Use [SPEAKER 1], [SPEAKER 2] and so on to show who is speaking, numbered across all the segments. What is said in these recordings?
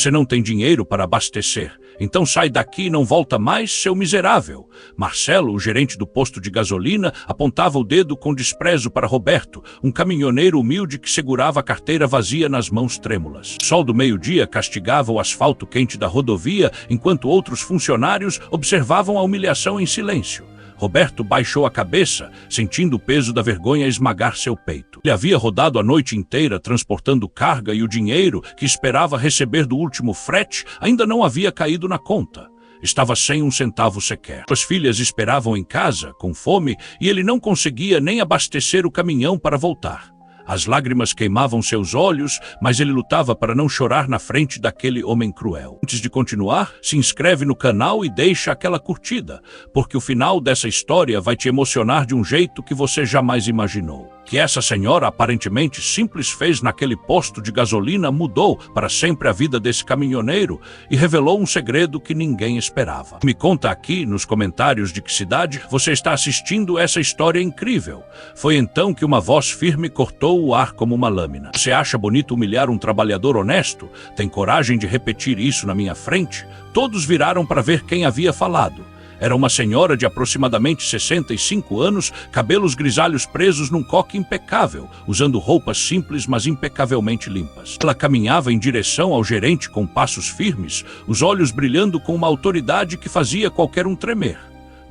[SPEAKER 1] Você não tem dinheiro para abastecer, então sai daqui e não volta mais, seu miserável. Marcelo, o gerente do posto de gasolina, apontava o dedo com desprezo para Roberto, um caminhoneiro humilde que segurava a carteira vazia nas mãos trêmulas. O sol do meio-dia castigava o asfalto quente da rodovia, enquanto outros funcionários observavam a humilhação em silêncio. Roberto baixou a cabeça, sentindo o peso da vergonha esmagar seu peito. Ele havia rodado a noite inteira transportando carga e o dinheiro que esperava receber do último frete ainda não havia caído na conta. Estava sem um centavo sequer. Suas filhas esperavam em casa, com fome, e ele não conseguia nem abastecer o caminhão para voltar. As lágrimas queimavam seus olhos, mas ele lutava para não chorar na frente daquele homem cruel. Antes de continuar, se inscreve no canal e deixa aquela curtida, porque o final dessa história vai te emocionar de um jeito que você jamais imaginou. Que essa senhora aparentemente simples fez naquele posto de gasolina mudou para sempre a vida desse caminhoneiro e revelou um segredo que ninguém esperava. Me conta aqui nos comentários de que cidade você está assistindo essa história incrível. Foi então que uma voz firme cortou o ar como uma lâmina. Você acha bonito humilhar um trabalhador honesto? Tem coragem de repetir isso na minha frente? Todos viraram para ver quem havia falado. Era uma senhora de aproximadamente 65 anos, cabelos grisalhos presos num coque impecável, usando roupas simples, mas impecavelmente limpas. Ela caminhava em direção ao gerente com passos firmes, os olhos brilhando com uma autoridade que fazia qualquer um tremer.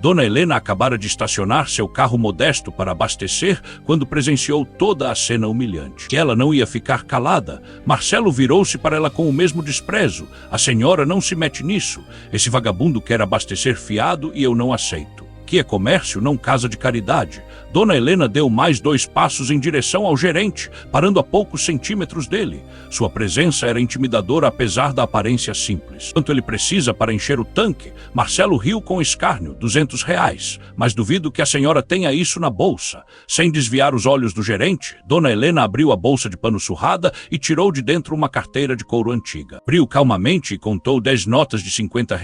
[SPEAKER 1] Dona Helena acabara de estacionar seu carro modesto para abastecer quando presenciou toda a cena humilhante. Que ela não ia ficar calada. Marcelo virou-se para ela com o mesmo desprezo. A senhora não se mete nisso. Esse vagabundo quer abastecer fiado e eu não aceito. Que é comércio, não casa de caridade. Dona Helena deu mais 2 passos em direção ao gerente, parando a poucos centímetros dele. Sua presença era intimidadora apesar da aparência simples. Quanto ele precisa para encher o tanque? Marcelo riu com escárnio, R$ 200, mas duvido que a senhora tenha isso na bolsa. Sem desviar os olhos do gerente, Dona Helena abriu a bolsa de pano surrada e tirou de dentro uma carteira de couro antiga. Abriu calmamente e contou 10 notas de R$ 50,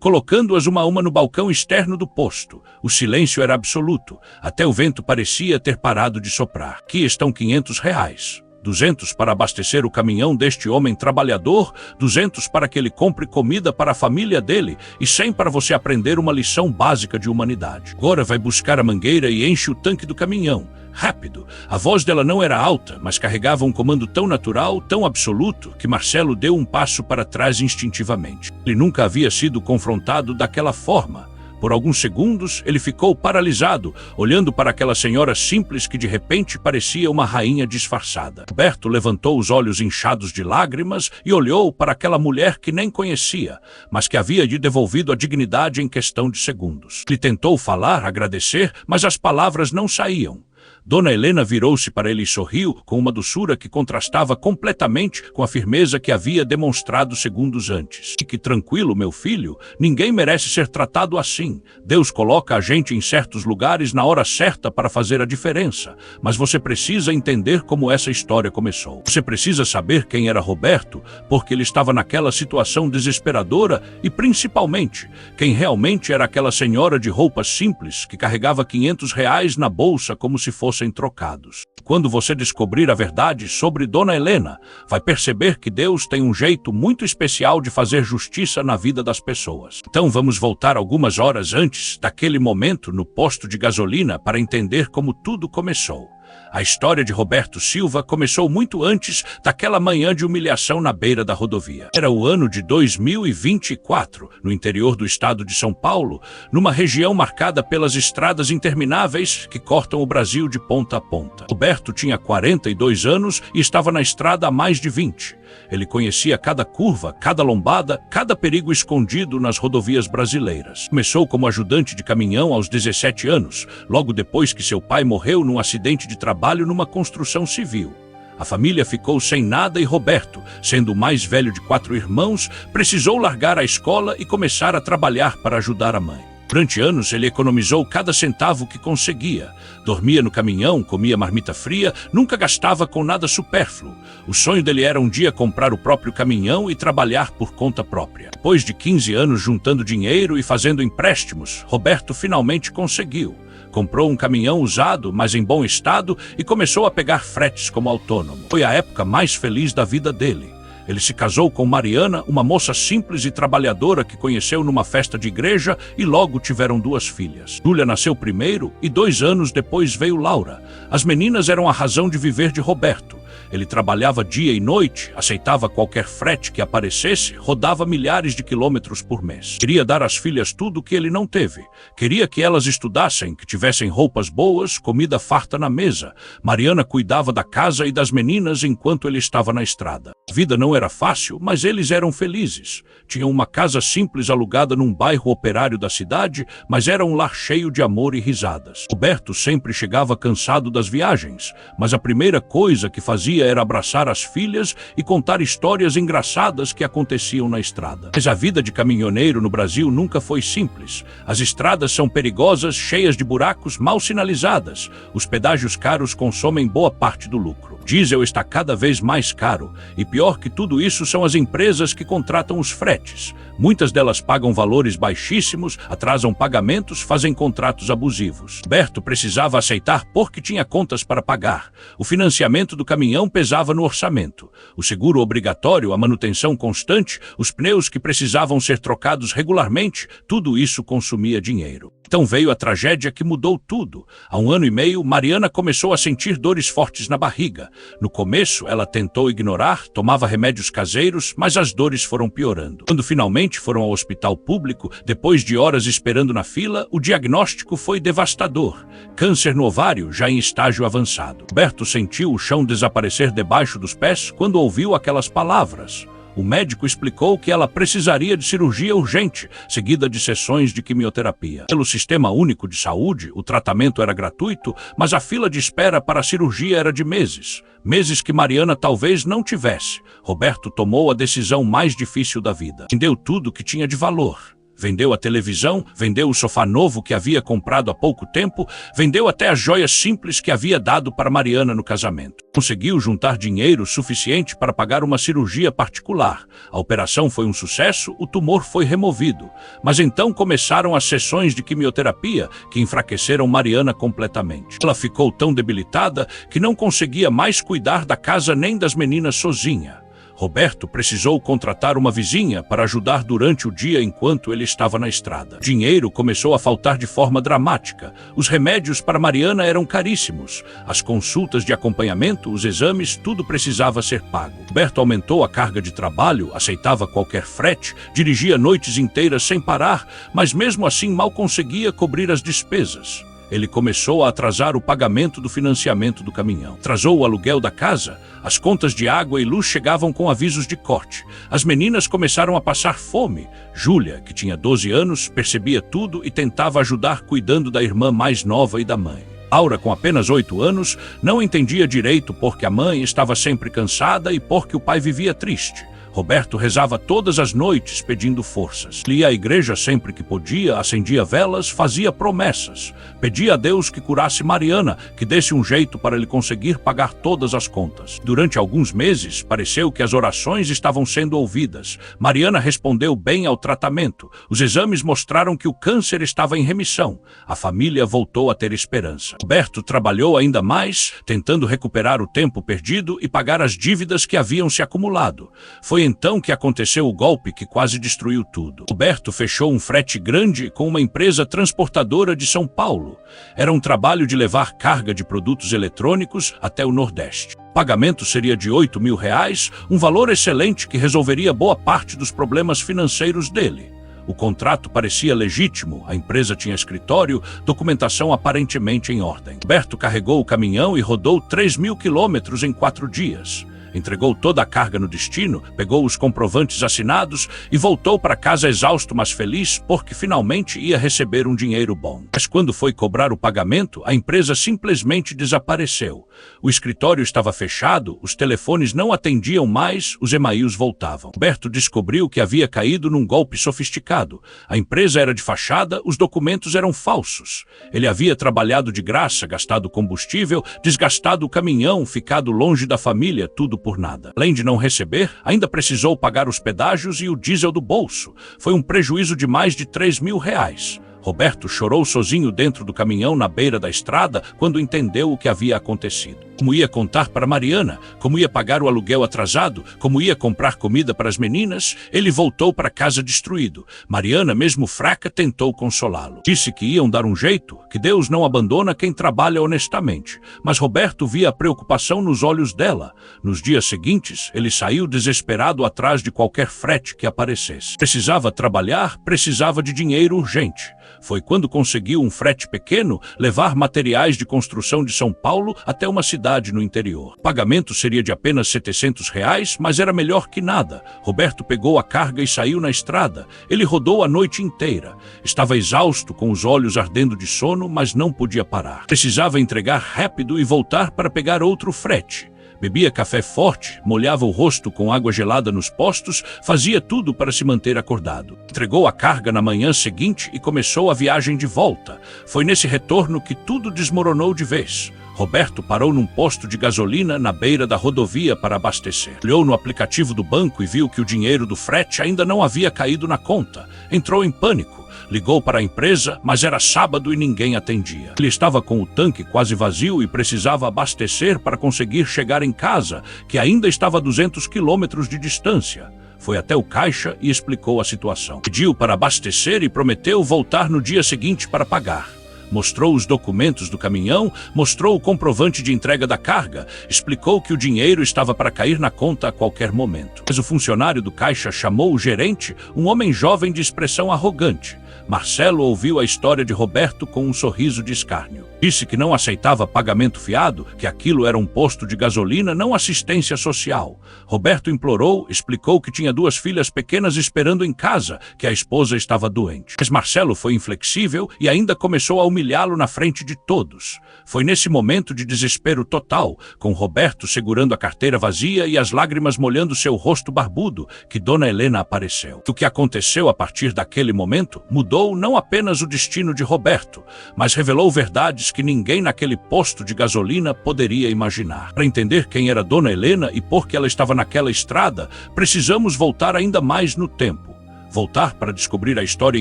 [SPEAKER 1] colocando-as uma a uma no balcão externo do posto. O silêncio era absoluto, até o vento parecia ter parado de soprar. Aqui estão R$ 500. 200 para abastecer o caminhão deste homem trabalhador, 200 para que ele compre comida para a família dele e 100 para você aprender uma lição básica de humanidade. Agora vai buscar a mangueira e enche o tanque do caminhão. Rápido. A voz dela não era alta, mas carregava um comando tão natural, tão absoluto, que Marcelo deu um passo para trás instintivamente. Ele nunca havia sido confrontado daquela forma. Por alguns segundos, ele ficou paralisado, olhando para aquela senhora simples que de repente parecia uma rainha disfarçada. Roberto levantou os olhos inchados de lágrimas e olhou para aquela mulher que nem conhecia, mas que havia lhe devolvido a dignidade em questão de segundos. Ele tentou falar, agradecer, mas as palavras não saíam. Dona Helena virou-se para ele e sorriu com uma doçura que contrastava completamente com a firmeza que havia demonstrado segundos antes. Fique tranquilo, meu filho, ninguém merece ser tratado assim. Deus coloca a gente em certos lugares na hora certa para fazer a diferença, mas você precisa entender como essa história começou. Você precisa saber quem era Roberto, porque ele estava naquela situação desesperadora e, principalmente, quem realmente era aquela senhora de roupas simples que carregava R$ 500 na bolsa como se fossem trocados. Quando você descobrir a verdade sobre Dona Helena, vai perceber que Deus tem um jeito muito especial de fazer justiça na vida das pessoas. Então vamos voltar algumas horas antes daquele momento no posto de gasolina para entender como tudo começou. A história de Roberto Silva começou muito antes daquela manhã de humilhação na beira da rodovia. Era o ano de 2024, no interior do estado de São Paulo, numa região marcada pelas estradas intermináveis que cortam o Brasil de ponta a ponta. Roberto tinha 42 anos e estava na estrada há mais de 20. Ele conhecia cada curva, cada lombada, cada perigo escondido nas rodovias brasileiras. Começou como ajudante de caminhão aos 17 anos, logo depois que seu pai morreu num acidente de trabalho numa construção civil. A família ficou sem nada e Roberto, sendo o mais velho de 4 irmãos, precisou largar a escola e começar a trabalhar para ajudar a mãe. Durante anos, ele economizou cada centavo que conseguia. Dormia no caminhão, comia marmita fria, nunca gastava com nada supérfluo. O sonho dele era um dia comprar o próprio caminhão e trabalhar por conta própria. Depois de 15 anos juntando dinheiro e fazendo empréstimos, Roberto finalmente conseguiu. Comprou um caminhão usado, mas em bom estado, e começou a pegar fretes como autônomo. Foi a época mais feliz da vida dele. Ele se casou com Mariana, uma moça simples e trabalhadora que conheceu numa festa de igreja, e logo tiveram 2 filhas. Júlia nasceu primeiro e 2 anos depois veio Laura. As meninas eram a razão de viver de Roberto. Ele trabalhava dia e noite, aceitava qualquer frete que aparecesse, rodava milhares de quilômetros por mês. Queria dar às filhas tudo o que ele não teve. Queria que elas estudassem, que tivessem roupas boas, comida farta na mesa. Mariana cuidava da casa e das meninas enquanto ele estava na estrada. A vida não era fácil, mas eles eram felizes. Tinham uma casa simples alugada num bairro operário da cidade, mas era um lar cheio de amor e risadas. Roberto sempre chegava cansado das viagens, mas a primeira coisa que fazia era abraçar as filhas e contar histórias engraçadas que aconteciam na estrada. Mas a vida de caminhoneiro no Brasil nunca foi simples. As estradas são perigosas, cheias de buracos, mal sinalizadas. Os pedágios caros consomem boa parte do lucro. Diesel está cada vez mais caro, e pior que tudo isso são as empresas que contratam os fretes. Muitas delas pagam valores baixíssimos, atrasam pagamentos, fazem contratos abusivos. Roberto precisava aceitar porque tinha contas para pagar. O financiamento do caminhão pesava no orçamento. O seguro obrigatório, a manutenção constante, os pneus que precisavam ser trocados regularmente, tudo isso consumia dinheiro. Então veio a tragédia que mudou tudo. Há 1 ano e meio, Mariana começou a sentir dores fortes na barriga. No começo, ela tentou ignorar, tomava remédios caseiros, mas as dores foram piorando. Quando finalmente foram ao hospital público, depois de horas esperando na fila, o diagnóstico foi devastador. Câncer no ovário, já em estágio avançado. Roberto sentiu o chão desaparecer debaixo dos pés quando ouviu aquelas palavras. O médico explicou que ela precisaria de cirurgia urgente, seguida de sessões de quimioterapia. Pelo Sistema Único de Saúde, o tratamento era gratuito, mas a fila de espera para a cirurgia era de meses. Meses que Mariana talvez não tivesse. Roberto tomou a decisão mais difícil da vida. Vendeu tudo que tinha de valor. Vendeu a televisão, vendeu o sofá novo que havia comprado há pouco tempo, vendeu até as joias simples que havia dado para Mariana no casamento. Conseguiu juntar dinheiro suficiente para pagar uma cirurgia particular. A operação foi um sucesso, o tumor foi removido. Mas então começaram as sessões de quimioterapia que enfraqueceram Mariana completamente. Ela ficou tão debilitada que não conseguia mais cuidar da casa nem das meninas sozinha. Roberto precisou contratar uma vizinha para ajudar durante o dia enquanto ele estava na estrada. Dinheiro começou a faltar de forma dramática. Os remédios para Mariana eram caríssimos. As consultas de acompanhamento, os exames, tudo precisava ser pago. Roberto aumentou a carga de trabalho, aceitava qualquer frete, dirigia noites inteiras sem parar, mas mesmo assim mal conseguia cobrir as despesas. Ele começou a atrasar o pagamento do financiamento do caminhão. Atrasou o aluguel da casa. As contas de água e luz chegavam com avisos de corte. As meninas começaram a passar fome. Júlia, que tinha 12 anos, percebia tudo e tentava ajudar cuidando da irmã mais nova e da mãe. Laura, com apenas 8 anos, não entendia direito porque a mãe estava sempre cansada e porque o pai vivia triste. Roberto rezava todas as noites pedindo forças. Ia à igreja sempre que podia, acendia velas, fazia promessas. Pedia a Deus que curasse Mariana, que desse um jeito para ele conseguir pagar todas as contas. Durante alguns meses, pareceu que as orações estavam sendo ouvidas. Mariana respondeu bem ao tratamento. Os exames mostraram que o câncer estava em remissão. A família voltou a ter esperança. Roberto trabalhou ainda mais, tentando recuperar o tempo perdido e pagar as dívidas que haviam se acumulado. Foi então que aconteceu o golpe que quase destruiu tudo. Roberto fechou um frete grande com uma empresa transportadora de São Paulo. Era um trabalho de levar carga de produtos eletrônicos até o Nordeste. O pagamento seria de R$ 8.000, um valor excelente que resolveria boa parte dos problemas financeiros dele. O contrato parecia legítimo, a empresa tinha escritório, documentação aparentemente em ordem. Roberto carregou o caminhão e rodou 3.000 quilômetros em 4 dias. Entregou toda a carga no destino, pegou os comprovantes assinados e voltou para casa exausto, mas feliz porque finalmente ia receber um dinheiro bom. Mas quando foi cobrar o pagamento, a empresa simplesmente desapareceu. O escritório estava fechado, os telefones não atendiam mais, os e-mails voltavam. Roberto descobriu que havia caído num golpe sofisticado. A empresa era de fachada, os documentos eram falsos. Ele havia trabalhado de graça, gastado combustível, desgastado o caminhão, ficado longe da família, tudo por nada. Além de não receber, ainda precisou pagar os pedágios e o diesel do bolso. Foi um prejuízo de mais de R$ 3.000. Roberto chorou sozinho dentro do caminhão na beira da estrada quando entendeu o que havia acontecido. Como ia contar para Mariana, como ia pagar o aluguel atrasado, como ia comprar comida para as meninas, ele voltou para casa destruído. Mariana, mesmo fraca, tentou consolá-lo. Disse que iam dar um jeito, que Deus não abandona quem trabalha honestamente. Mas Roberto via a preocupação nos olhos dela. Nos dias seguintes, ele saiu desesperado atrás de qualquer frete que aparecesse. Precisava trabalhar, precisava de dinheiro urgente. Foi quando conseguiu um frete pequeno levar materiais de construção de São Paulo até uma cidade no interior. O pagamento seria de apenas R$ 700, mas era melhor que nada. Roberto pegou a carga e saiu na estrada. Ele rodou a noite inteira. Estava exausto, com os olhos ardendo de sono, mas não podia parar. Precisava entregar rápido e voltar para pegar outro frete. Bebia café forte, molhava o rosto com água gelada nos postos, fazia tudo para se manter acordado. Entregou a carga na manhã seguinte e começou a viagem de volta. Foi nesse retorno que tudo desmoronou de vez. Roberto parou num posto de gasolina na beira da rodovia para abastecer. Olhou no aplicativo do banco e viu que o dinheiro do frete ainda não havia caído na conta. Entrou em pânico. Ligou para a empresa, mas era sábado e ninguém atendia. Ele estava com o tanque quase vazio e precisava abastecer para conseguir chegar em casa, que ainda estava a 200 quilômetros de distância. Foi até o caixa e explicou a situação. Pediu para abastecer e prometeu voltar no dia seguinte para pagar. Mostrou os documentos do caminhão, mostrou o comprovante de entrega da carga, explicou que o dinheiro estava para cair na conta a qualquer momento. Mas o funcionário do caixa chamou o gerente, um homem jovem de expressão arrogante. Marcelo ouviu a história de Roberto com um sorriso de escárnio. Disse que não aceitava pagamento fiado, que aquilo era um posto de gasolina, não assistência social. Roberto implorou, explicou que tinha 2 filhas pequenas esperando em casa, que a esposa estava doente. Mas Marcelo foi inflexível e ainda começou a humilhá-lo na frente de todos. Foi nesse momento de desespero total, com Roberto segurando a carteira vazia e as lágrimas molhando seu rosto barbudo, que Dona Helena apareceu. O que aconteceu a partir daquele momento mudou não apenas o destino de Roberto, mas revelou verdades que ninguém naquele posto de gasolina poderia imaginar. Para entender quem era Dona Helena e por que ela estava naquela estrada, precisamos voltar ainda mais no tempo. Voltar para descobrir a história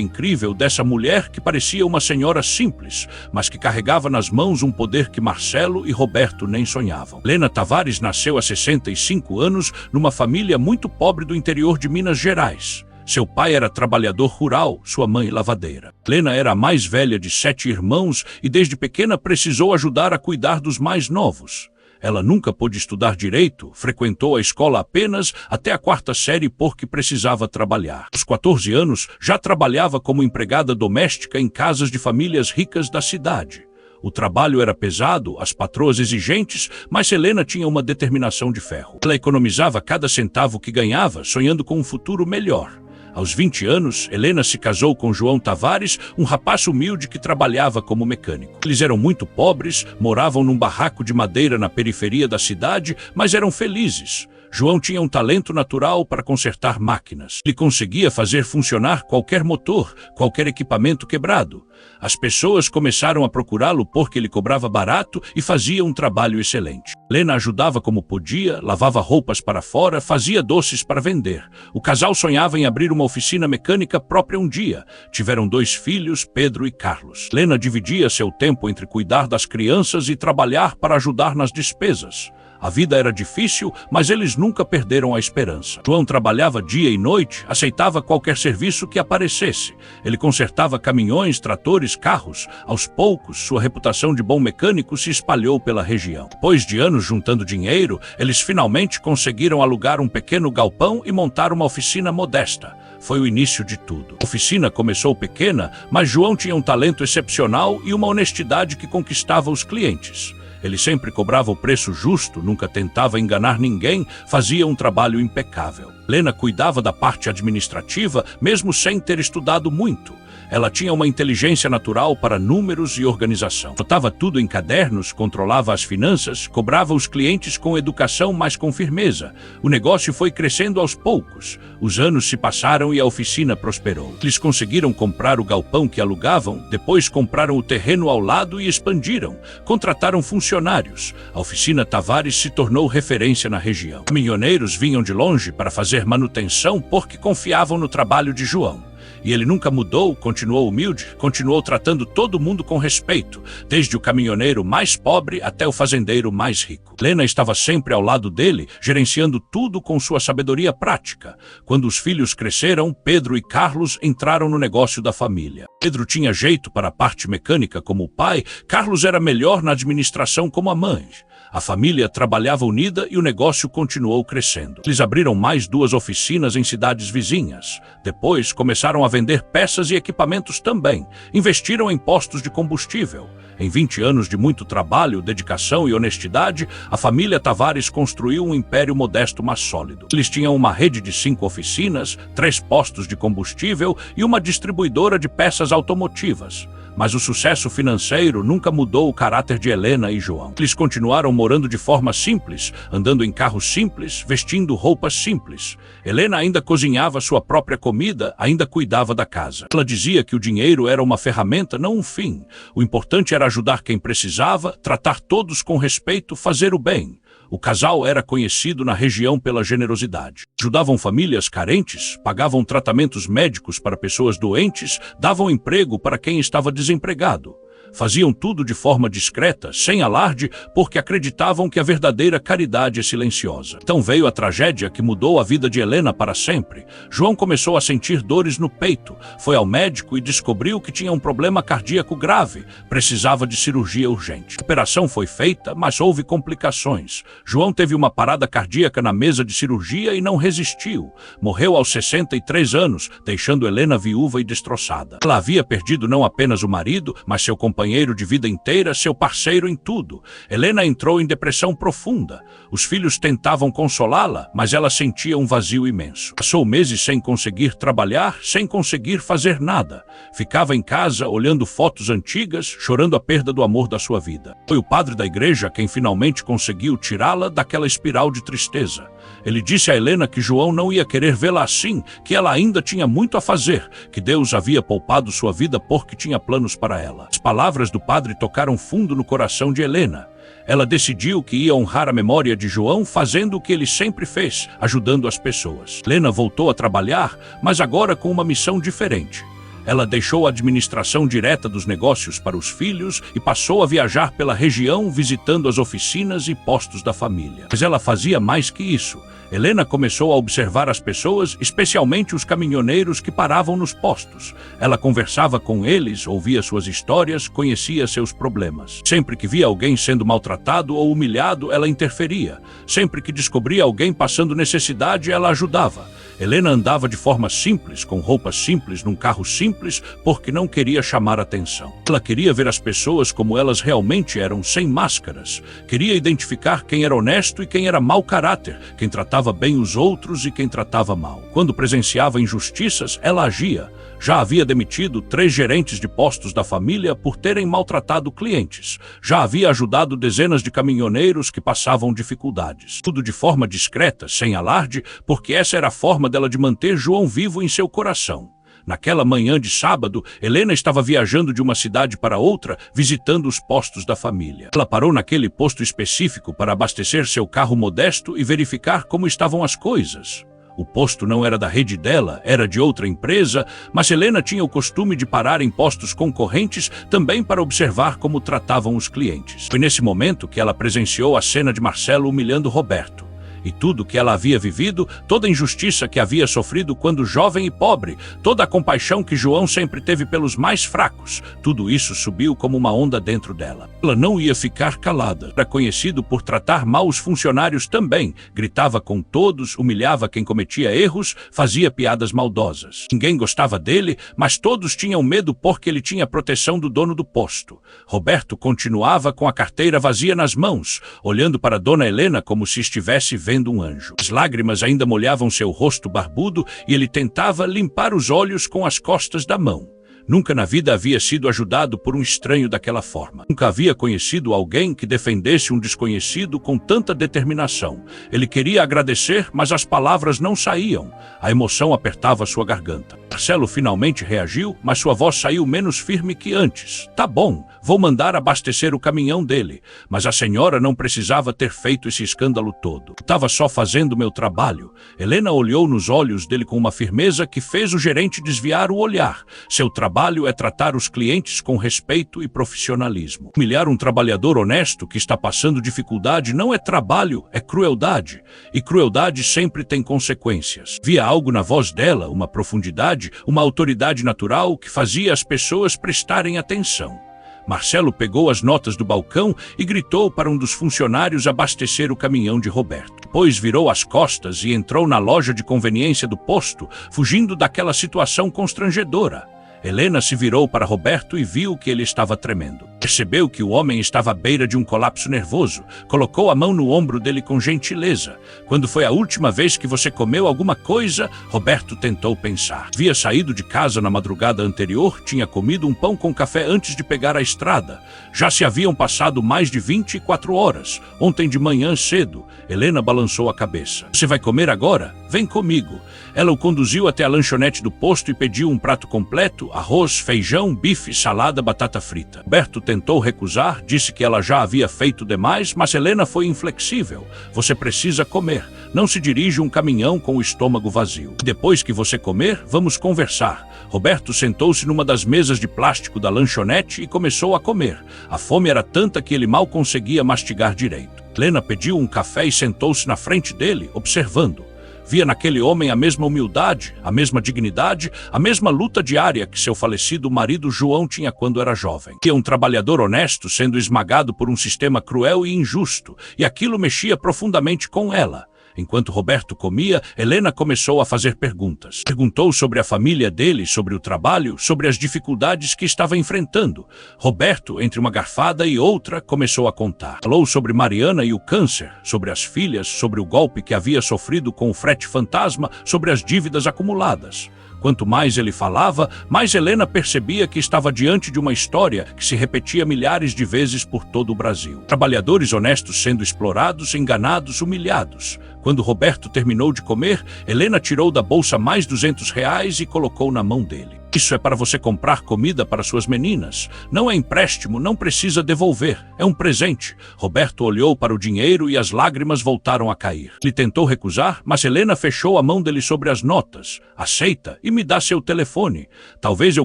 [SPEAKER 1] incrível dessa mulher que parecia uma senhora simples, mas que carregava nas mãos um poder que Marcelo e Roberto nem sonhavam. Helena Tavares nasceu há 65 anos numa família muito pobre do interior de Minas Gerais. Seu pai era trabalhador rural, sua mãe lavadeira. Helena era a mais velha de 7 irmãos e desde pequena precisou ajudar a cuidar dos mais novos. Ela nunca pôde estudar direito, frequentou a escola apenas até a 4ª série porque precisava trabalhar. Aos 14 anos, já trabalhava como empregada doméstica em casas de famílias ricas da cidade. O trabalho era pesado, as patroas exigentes, mas Helena tinha uma determinação de ferro. Ela economizava cada centavo que ganhava, sonhando com um futuro melhor. Aos 20 anos, Helena se casou com João Tavares, um rapaz humilde que trabalhava como mecânico. Eles eram muito pobres, moravam num barraco de madeira na periferia da cidade, mas eram felizes. João tinha um talento natural para consertar máquinas. Ele conseguia fazer funcionar qualquer motor, qualquer equipamento quebrado. As pessoas começaram a procurá-lo porque ele cobrava barato e fazia um trabalho excelente. Helena ajudava como podia, lavava roupas para fora, fazia doces para vender. O casal sonhava em abrir uma oficina mecânica própria um dia. Tiveram 2 filhos, Pedro e Carlos. Helena dividia seu tempo entre cuidar das crianças e trabalhar para ajudar nas despesas. A vida era difícil, mas eles nunca perderam a esperança. João trabalhava dia e noite, aceitava qualquer serviço que aparecesse. Ele consertava caminhões, tratores, carros. Aos poucos, sua reputação de bom mecânico se espalhou pela região. Depois de anos juntando dinheiro, eles finalmente conseguiram alugar um pequeno galpão e montar uma oficina modesta. Foi o início de tudo. A oficina começou pequena, mas João tinha um talento excepcional e uma honestidade que conquistava os clientes. Ele sempre cobrava o preço justo, nunca tentava enganar ninguém, fazia um trabalho impecável. Helena cuidava da parte administrativa, mesmo sem ter estudado muito. Ela tinha uma inteligência natural para números e organização. Anotava tudo em cadernos, controlava as finanças, cobrava os clientes com educação, mas com firmeza. O negócio foi crescendo aos poucos. Os anos se passaram e a oficina prosperou. Eles conseguiram comprar o galpão que alugavam, depois compraram o terreno ao lado e expandiram. Contrataram funcionários. A oficina Tavares se tornou referência na região. Caminhoneiros vinham de longe para fazer manutenção porque confiavam no trabalho de João. E ele nunca mudou, continuou humilde, continuou tratando todo mundo com respeito, desde o caminhoneiro mais pobre até o fazendeiro mais rico. Helena estava sempre ao lado dele, gerenciando tudo com sua sabedoria prática. Quando os filhos cresceram, Pedro e Carlos entraram no negócio da família. Pedro tinha jeito para a parte mecânica como o pai, Carlos era melhor na administração como a mãe. A família trabalhava unida e o negócio continuou crescendo. Eles abriram mais 2 oficinas em cidades vizinhas. Depois, começaram a vender peças e equipamentos também. Investiram em postos de combustível. Em 20 anos de muito trabalho, dedicação e honestidade, a família Tavares construiu um império modesto, mas sólido. Eles tinham uma rede de 5 oficinas, 3 postos de combustível e uma distribuidora de peças automotivas. Mas o sucesso financeiro nunca mudou o caráter de Helena e João. Eles continuaram morando de forma simples, andando em carros simples, vestindo roupas simples. Helena ainda cozinhava sua própria comida, ainda cuidava da casa. Ela dizia que o dinheiro era uma ferramenta, não um fim. O importante era ajudar quem precisava, tratar todos com respeito, fazer o bem. O casal era conhecido na região pela generosidade. Ajudavam famílias carentes, pagavam tratamentos médicos para pessoas doentes, davam emprego para quem estava desempregado. Faziam tudo de forma discreta, sem alarde, porque acreditavam que a verdadeira caridade é silenciosa. Então veio a tragédia que mudou a vida de Helena para sempre. João começou a sentir dores no peito, foi ao médico e descobriu que tinha um problema cardíaco grave, precisava de cirurgia urgente. A operação foi feita, mas houve complicações. João teve uma parada cardíaca na mesa de cirurgia e não resistiu. Morreu aos 63 anos, deixando Helena viúva e destroçada. Ela havia perdido não apenas o marido, mas seu companheiro de vida inteira, seu parceiro em tudo. Helena entrou em depressão profunda. Os filhos tentavam consolá-la, mas ela sentia um vazio imenso. Passou meses sem conseguir trabalhar, sem conseguir fazer nada. Ficava em casa, olhando fotos antigas, chorando a perda do amor da sua vida. Foi o padre da igreja quem finalmente conseguiu tirá-la daquela espiral de tristeza. Ele disse a Helena que João não ia querer vê-la assim, que ela ainda tinha muito a fazer, que Deus havia poupado sua vida porque tinha planos para ela. As palavras do padre tocaram fundo no coração de Helena. Ela decidiu que ia honrar a memória de João fazendo o que ele sempre fez, ajudando as pessoas. Helena voltou a trabalhar, mas agora com uma missão diferente. Ela deixou a administração direta dos negócios para os filhos e passou a viajar pela região visitando as oficinas e postos da família. Mas ela fazia mais que isso. Helena começou a observar as pessoas, especialmente os caminhoneiros que paravam nos postos. Ela conversava com eles, ouvia suas histórias, conhecia seus problemas. Sempre que via alguém sendo maltratado ou humilhado, ela interferia. Sempre que descobria alguém passando necessidade, ela ajudava. Helena andava de forma simples, com roupas simples, num carro simples, porque não queria chamar atenção. Ela queria ver as pessoas como elas realmente eram, sem máscaras. Queria identificar quem era honesto e quem era mau caráter, quem tratava bem os outros e quem tratava mal. Quando presenciava injustiças, ela agia. Já havia demitido 3 gerentes de postos da família por terem maltratado clientes. Já havia ajudado dezenas de caminhoneiros que passavam dificuldades. Tudo de forma discreta, sem alarde, porque essa era a forma dela de manter João vivo em seu coração. Naquela manhã de sábado, Helena estava viajando de uma cidade para outra, visitando os postos da família. Ela parou naquele posto específico para abastecer seu carro modesto e verificar como estavam as coisas. O posto não era da rede dela, era de outra empresa, mas Helena tinha o costume de parar em postos concorrentes também para observar como tratavam os clientes. Foi nesse momento que ela presenciou a cena de Marcelo humilhando Roberto. E tudo que ela havia vivido, toda a injustiça que havia sofrido quando jovem e pobre, toda a compaixão que João sempre teve pelos mais fracos, tudo isso subiu como uma onda dentro dela. Ela não ia ficar calada. Era conhecido por tratar mal os funcionários também, gritava com todos, humilhava quem cometia erros, fazia piadas maldosas. Ninguém gostava dele, mas todos tinham medo porque ele tinha a proteção do dono do posto. Roberto continuava com a carteira vazia nas mãos, olhando para Dona Helena como se estivesse vendo um anjo. As lágrimas ainda molhavam seu rosto barbudo e ele tentava limpar os olhos com as costas da mão. Nunca na vida havia sido ajudado por um estranho daquela forma. Nunca havia conhecido alguém que defendesse um desconhecido com tanta determinação. Ele queria agradecer, mas as palavras não saíam. A emoção apertava sua garganta. Marcelo finalmente reagiu, mas sua voz saiu menos firme que antes. Tá bom, vou mandar abastecer o caminhão dele. Mas a senhora não precisava ter feito esse escândalo todo. Estava só fazendo meu trabalho. Helena olhou nos olhos dele com uma firmeza que fez o gerente desviar o olhar. Seu trabalho é tratar os clientes com respeito e profissionalismo. Humilhar um trabalhador honesto que está passando dificuldade não é trabalho, é crueldade. E crueldade sempre tem consequências. Via algo na voz dela, uma profundidade, uma autoridade natural que fazia as pessoas prestarem atenção. Marcelo pegou as notas do balcão e gritou para um dos funcionários abastecer o caminhão de Roberto. Depois virou as costas e entrou na loja de conveniência do posto, fugindo daquela situação constrangedora. Helena se virou para Roberto e viu que ele estava tremendo. Percebeu que o homem estava à beira de um colapso nervoso. Colocou a mão no ombro dele com gentileza. Quando foi a última vez que você comeu alguma coisa? Roberto tentou pensar. Havia saído de casa na madrugada anterior, tinha comido um pão com café antes de pegar a estrada. Já se haviam passado mais de 24 horas. Ontem de manhã cedo. Helena balançou a cabeça. Você vai comer agora? Vem comigo. Ela o conduziu até a lanchonete do posto e pediu um prato completo, arroz, feijão, bife, salada, batata frita. Roberto tentou recusar, disse que ela já havia feito demais, mas Helena foi inflexível. Você precisa comer. Não se dirige um caminhão com o estômago vazio. Depois que você comer, vamos conversar. Roberto sentou-se numa das mesas de plástico da lanchonete e começou a comer. A fome era tanta que ele mal conseguia mastigar direito. Helena pediu um café e sentou-se na frente dele, observando. Via naquele homem a mesma humildade, a mesma dignidade, a mesma luta diária que seu falecido marido João tinha quando era jovem. Via um trabalhador honesto sendo esmagado por um sistema cruel e injusto, e aquilo mexia profundamente com ela. Enquanto Roberto comia, Helena começou a fazer perguntas. Perguntou sobre a família dele, sobre o trabalho, sobre as dificuldades que estava enfrentando. Roberto, entre uma garfada e outra, começou a contar. Falou sobre Mariana e o câncer, sobre as filhas, sobre o golpe que havia sofrido com o frete fantasma, sobre as dívidas acumuladas. Quanto mais ele falava, mais Helena percebia que estava diante de uma história que se repetia milhares de vezes por todo o Brasil. Trabalhadores honestos sendo explorados, enganados, humilhados. Quando Roberto terminou de comer, Helena tirou da bolsa mais R$200 e colocou na mão dele. Isso é para você comprar comida para suas meninas. Não é empréstimo, não precisa devolver. É um presente. Roberto olhou para o dinheiro e as lágrimas voltaram a cair. Ele tentou recusar, mas Helena fechou a mão dele sobre as notas. Aceita e me dá seu telefone. Talvez eu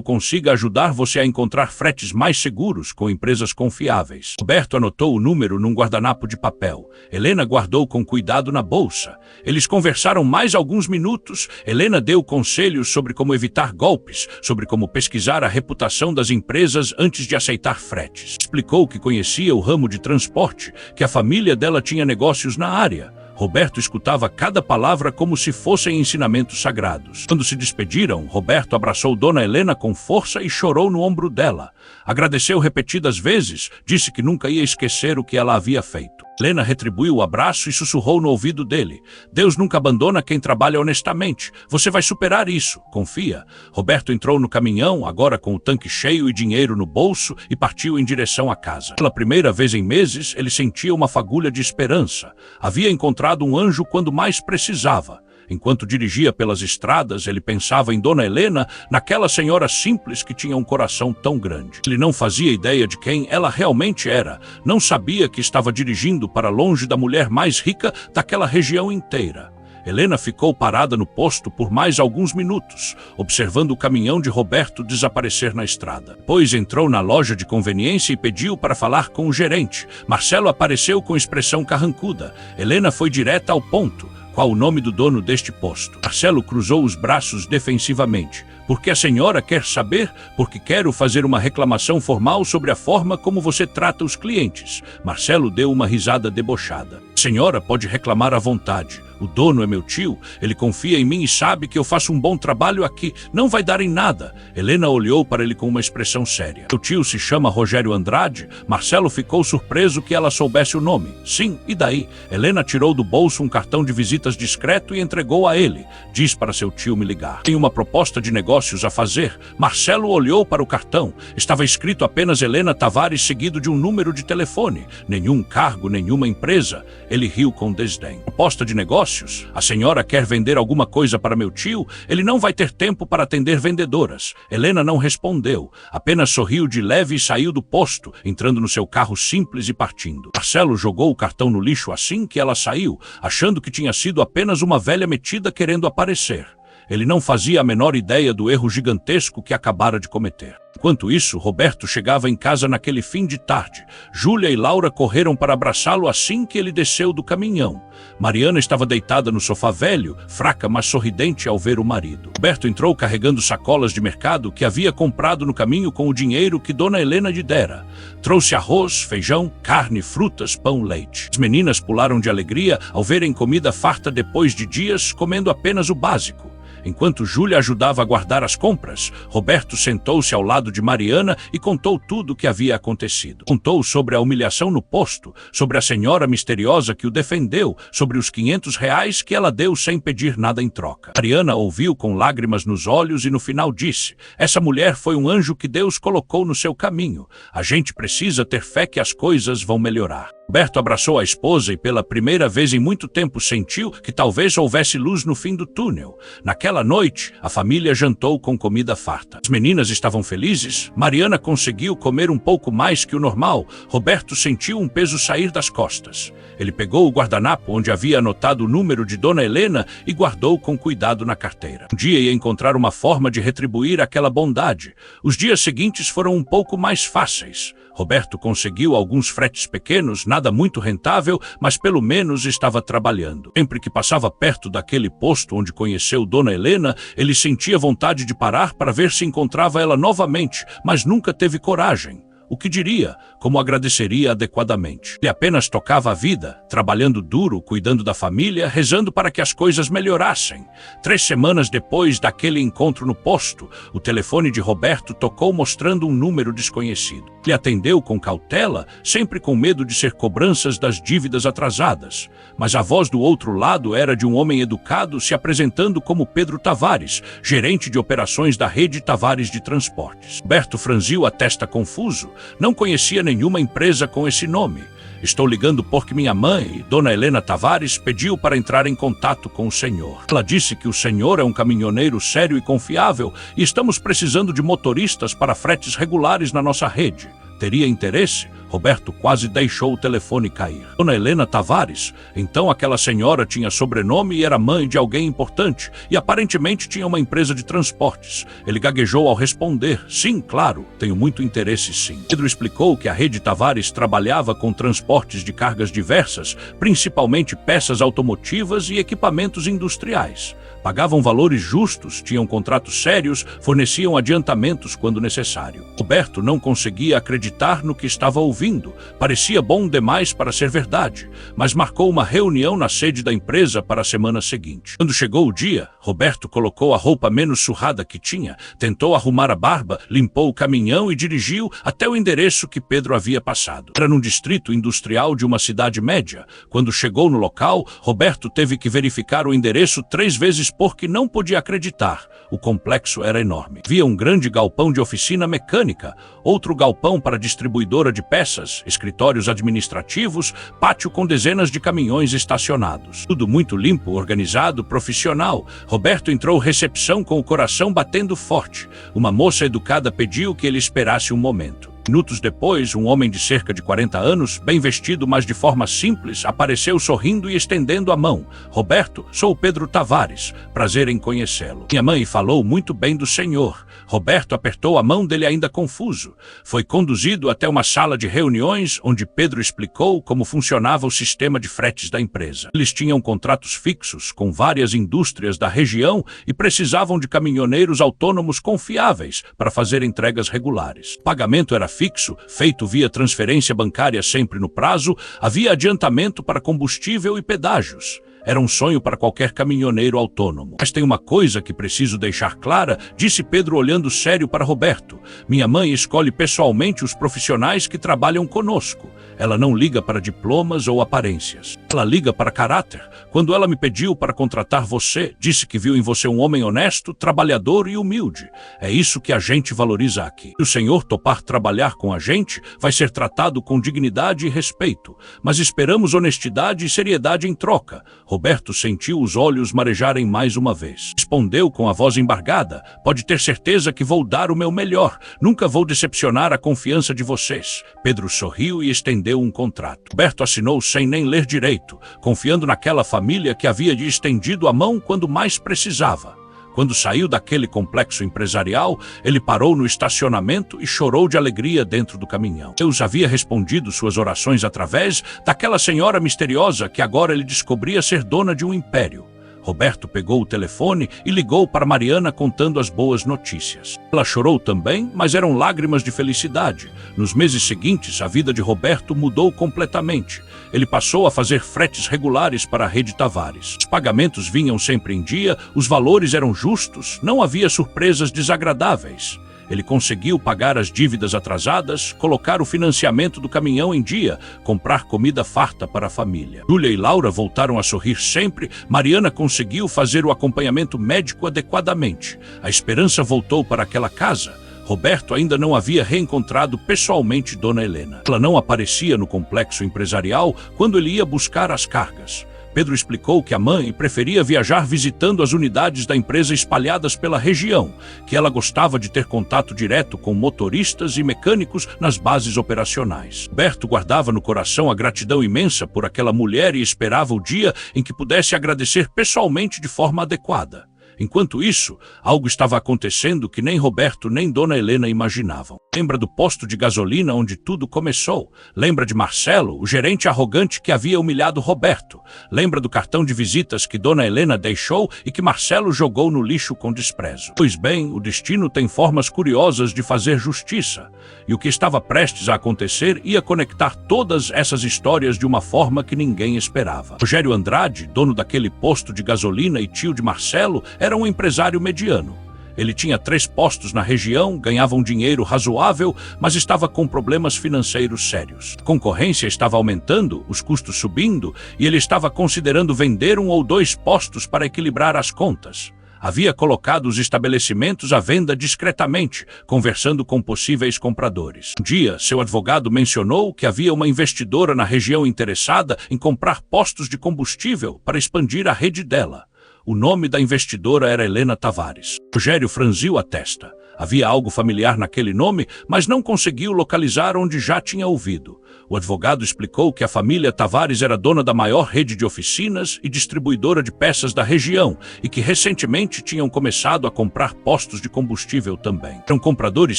[SPEAKER 1] consiga ajudar você a encontrar fretes mais seguros com empresas confiáveis. Roberto anotou o número num guardanapo de papel. Helena guardou com cuidado na bolsa. Eles conversaram mais alguns minutos. Helena deu conselhos sobre como evitar golpes, sobre como pesquisar a reputação das empresas antes de aceitar fretes. Explicou que conhecia o ramo de transporte, que a família dela tinha negócios na área. Roberto escutava cada palavra como se fossem ensinamentos sagrados. Quando se despediram, Roberto abraçou Dona Helena com força e chorou no ombro dela. Agradeceu repetidas vezes, disse que nunca ia esquecer o que ela havia feito. Helena retribuiu o abraço e sussurrou no ouvido dele. Deus nunca abandona quem trabalha honestamente. Você vai superar isso, confia. Roberto entrou no caminhão, agora com o tanque cheio e dinheiro no bolso, e partiu em direção à casa. Pela primeira vez em meses, ele sentia uma fagulha de esperança. Havia encontrado um anjo quando mais precisava. Enquanto dirigia pelas estradas, ele pensava em Dona Helena, naquela senhora simples que tinha um coração tão grande. Ele não fazia ideia de quem ela realmente era. Não sabia que estava dirigindo para longe da mulher mais rica daquela região inteira. Helena ficou parada no posto por mais alguns minutos, observando o caminhão de Roberto desaparecer na estrada. Depois entrou na loja de conveniência e pediu para falar com o gerente. Marcelo apareceu com expressão carrancuda. Helena foi direta ao ponto. Qual o nome do dono deste posto? Marcelo cruzou os braços defensivamente. Porque a senhora quer saber? Porque quero fazer uma reclamação formal sobre a forma como você trata os clientes. Marcelo deu uma risada debochada. A senhora pode reclamar à vontade. O dono é meu tio, ele confia em mim e sabe que eu faço um bom trabalho aqui. Não vai dar em nada. Helena olhou para ele com uma expressão séria. Meu tio se chama Rogério Andrade. Marcelo ficou surpreso que ela soubesse o nome. Sim, e daí? Helena tirou do bolso um cartão de visitas discreto e entregou a ele. Diz para seu tio me ligar. Tem uma proposta de negócios a fazer. Marcelo olhou para o cartão. Estava escrito apenas Helena Tavares seguido de um número de telefone. Nenhum cargo, nenhuma empresa. Ele riu com desdém. Proposta de negócios? negócios. A senhora quer vender alguma coisa para meu tio? Ele não vai ter tempo para atender vendedoras. Helena não respondeu, apenas sorriu de leve e saiu do posto, entrando no seu carro simples e partindo. Marcelo jogou o cartão no lixo assim que ela saiu, achando que tinha sido apenas uma velha metida querendo aparecer. Ele não fazia a menor ideia do erro gigantesco que acabara de cometer. Enquanto isso, Roberto chegava em casa naquele fim de tarde. Júlia e Laura correram para abraçá-lo assim que ele desceu do caminhão. Mariana estava deitada no sofá velho, fraca mas sorridente ao ver o marido. Roberto entrou carregando sacolas de mercado que havia comprado no caminho com o dinheiro que Dona Helena lhe dera. Trouxe arroz, feijão, carne, frutas, pão, leite. As meninas pularam de alegria ao verem comida farta depois de dias comendo apenas o básico. Enquanto Júlia ajudava a guardar as compras, Roberto sentou-se ao lado de Mariana e contou tudo o que havia acontecido. Contou sobre a humilhação no posto, sobre a senhora misteriosa que o defendeu, sobre os R$ 500 que ela deu sem pedir nada em troca. Mariana ouviu com lágrimas nos olhos e no final disse: "Essa mulher foi um anjo que Deus colocou no seu caminho. A gente precisa ter fé que as coisas vão melhorar." Roberto abraçou a esposa e pela primeira vez em muito tempo sentiu que talvez houvesse luz no fim do túnel. Naquela noite, a família jantou com comida farta. As meninas estavam felizes. Mariana conseguiu comer um pouco mais que o normal. Roberto sentiu um peso sair das costas. Ele pegou o guardanapo onde havia anotado o número de Dona Helena e guardou com cuidado na carteira. Um dia ia encontrar uma forma de retribuir aquela bondade. Os dias seguintes foram um pouco mais fáceis. Roberto conseguiu alguns fretes pequenos, nada muito rentável, mas pelo menos estava trabalhando. Sempre que passava perto daquele posto onde conheceu Dona Helena, ele sentia vontade de parar para ver se encontrava ela novamente, mas nunca teve coragem. O que diria? Como agradeceria adequadamente? Ele apenas tocava a vida, trabalhando duro, cuidando da família, rezando para que as coisas melhorassem. 3 semanas depois daquele encontro no posto, o telefone de Roberto tocou mostrando um número desconhecido. Ele atendeu com cautela, sempre com medo de ser cobranças das dívidas atrasadas. Mas a voz do outro lado era de um homem educado se apresentando como Pedro Tavares, gerente de operações da rede Tavares de Transportes. Roberto franziu a testa confuso. Não conhecia nenhuma empresa com esse nome. "Estou ligando porque minha mãe, Dona Helena Tavares, pediu para entrar em contato com o senhor. Ela disse que o senhor é um caminhoneiro sério e confiável e estamos precisando de motoristas para fretes regulares na nossa rede. Teria interesse?" Roberto quase deixou o telefone cair. Dona Helena Tavares? Então aquela senhora tinha sobrenome e era mãe de alguém importante, e aparentemente tinha uma empresa de transportes. Ele gaguejou ao responder: "Sim, claro, tenho muito interesse sim." Pedro explicou que a rede Tavares trabalhava com transportes de cargas diversas, principalmente peças automotivas e equipamentos industriais. Pagavam valores justos, tinham contratos sérios, forneciam adiantamentos quando necessário. Roberto não conseguia acreditar no que estava ouvindo. Parecia bom demais para ser verdade, mas marcou uma reunião na sede da empresa para a semana seguinte. Quando chegou o dia, Roberto colocou a roupa menos surrada que tinha, tentou arrumar a barba, limpou o caminhão e dirigiu até o endereço que Pedro havia passado. Era num distrito industrial de uma cidade média. Quando chegou no local, Roberto teve que verificar o endereço 3 vezes porque não podia acreditar. O complexo era enorme. Havia um grande galpão de oficina mecânica, outro galpão para distribuidora de peças, escritórios administrativos, pátio com dezenas de caminhões estacionados. Tudo muito limpo, organizado, profissional. Roberto entrou recepção com o coração batendo forte. Uma moça educada pediu que ele esperasse um momento. Minutos depois, um homem de cerca de 40 anos, bem vestido, mas de forma simples, apareceu sorrindo e estendendo a mão. "Roberto, sou o Pedro Tavares. Prazer em conhecê-lo. Minha mãe falou muito bem do senhor." Roberto apertou a mão dele ainda confuso. Foi conduzido até uma sala de reuniões, onde Pedro explicou como funcionava o sistema de fretes da empresa. Eles tinham contratos fixos com várias indústrias da região e precisavam de caminhoneiros autônomos confiáveis para fazer entregas regulares. O pagamento era fixo, feito via transferência bancária sempre no prazo, havia adiantamento para combustível e pedágios. Era um sonho para qualquer caminhoneiro autônomo. "Mas tem uma coisa que preciso deixar clara", disse Pedro olhando sério para Roberto. "Minha mãe escolhe pessoalmente os profissionais que trabalham conosco. Ela não liga para diplomas ou aparências. Ela liga para caráter. Quando ela me pediu para contratar você, disse que viu em você um homem honesto, trabalhador e humilde. É isso que a gente valoriza aqui. Se o senhor topar trabalhar com a gente, vai ser tratado com dignidade e respeito. Mas esperamos honestidade e seriedade em troca." Roberto sentiu os olhos marejarem mais uma vez. Respondeu com a voz embargada: "Pode ter certeza que vou dar o meu melhor. Nunca vou decepcionar a confiança de vocês." Pedro sorriu e estendeu um contrato. Roberto assinou sem nem ler direito, confiando naquela família que havia lhe estendido a mão quando mais precisava. Quando saiu daquele complexo empresarial, ele parou no estacionamento e chorou de alegria dentro do caminhão. Deus havia respondido suas orações através daquela senhora misteriosa que agora ele descobria ser dona de um império. Roberto pegou o telefone e ligou para Mariana contando as boas notícias. Ela chorou também, mas eram lágrimas de felicidade. Nos meses seguintes, a vida de Roberto mudou completamente. Ele passou a fazer fretes regulares para a rede Tavares. Os pagamentos vinham sempre em dia, os valores eram justos, não havia surpresas desagradáveis. Ele conseguiu pagar as dívidas atrasadas, colocar o financiamento do caminhão em dia, comprar comida farta para a família. Júlia e Laura voltaram a sorrir sempre, Mariana conseguiu fazer o acompanhamento médico adequadamente. A esperança voltou para aquela casa. Roberto ainda não havia reencontrado pessoalmente Dona Helena. Ela não aparecia no complexo empresarial quando ele ia buscar as cargas. Pedro explicou que a mãe preferia viajar visitando as unidades da empresa espalhadas pela região, que ela gostava de ter contato direto com motoristas e mecânicos nas bases operacionais. Roberto guardava no coração a gratidão imensa por aquela mulher e esperava o dia em que pudesse agradecer pessoalmente de forma adequada. Enquanto isso, algo estava acontecendo que nem Roberto nem Dona Helena imaginavam. Lembra do posto de gasolina onde tudo começou? Lembra de Marcelo, o gerente arrogante que havia humilhado Roberto? Lembra do cartão de visitas que Dona Helena deixou e que Marcelo jogou no lixo com desprezo? Pois bem, o destino tem formas curiosas de fazer justiça. E o que estava prestes a acontecer ia conectar todas essas histórias de uma forma que ninguém esperava. Rogério Andrade, dono daquele posto de gasolina e tio de Marcelo, era um empresário mediano. Ele tinha 3 postos na região, ganhava um dinheiro razoável, mas estava com problemas financeiros sérios. A concorrência estava aumentando, os custos subindo, e ele estava considerando vender 1 ou 2 postos para equilibrar as contas. Havia colocado os estabelecimentos à venda discretamente, conversando com possíveis compradores. Um dia, seu advogado mencionou que havia uma investidora na região interessada em comprar postos de combustível para expandir a rede dela. O nome da investidora era Helena Tavares. Rogério franziu a testa. Havia algo familiar naquele nome, mas não conseguiu localizar onde já tinha ouvido. O advogado explicou que a família Tavares era dona da maior rede de oficinas e distribuidora de peças da região e que recentemente tinham começado a comprar postos de combustível também. Eram compradores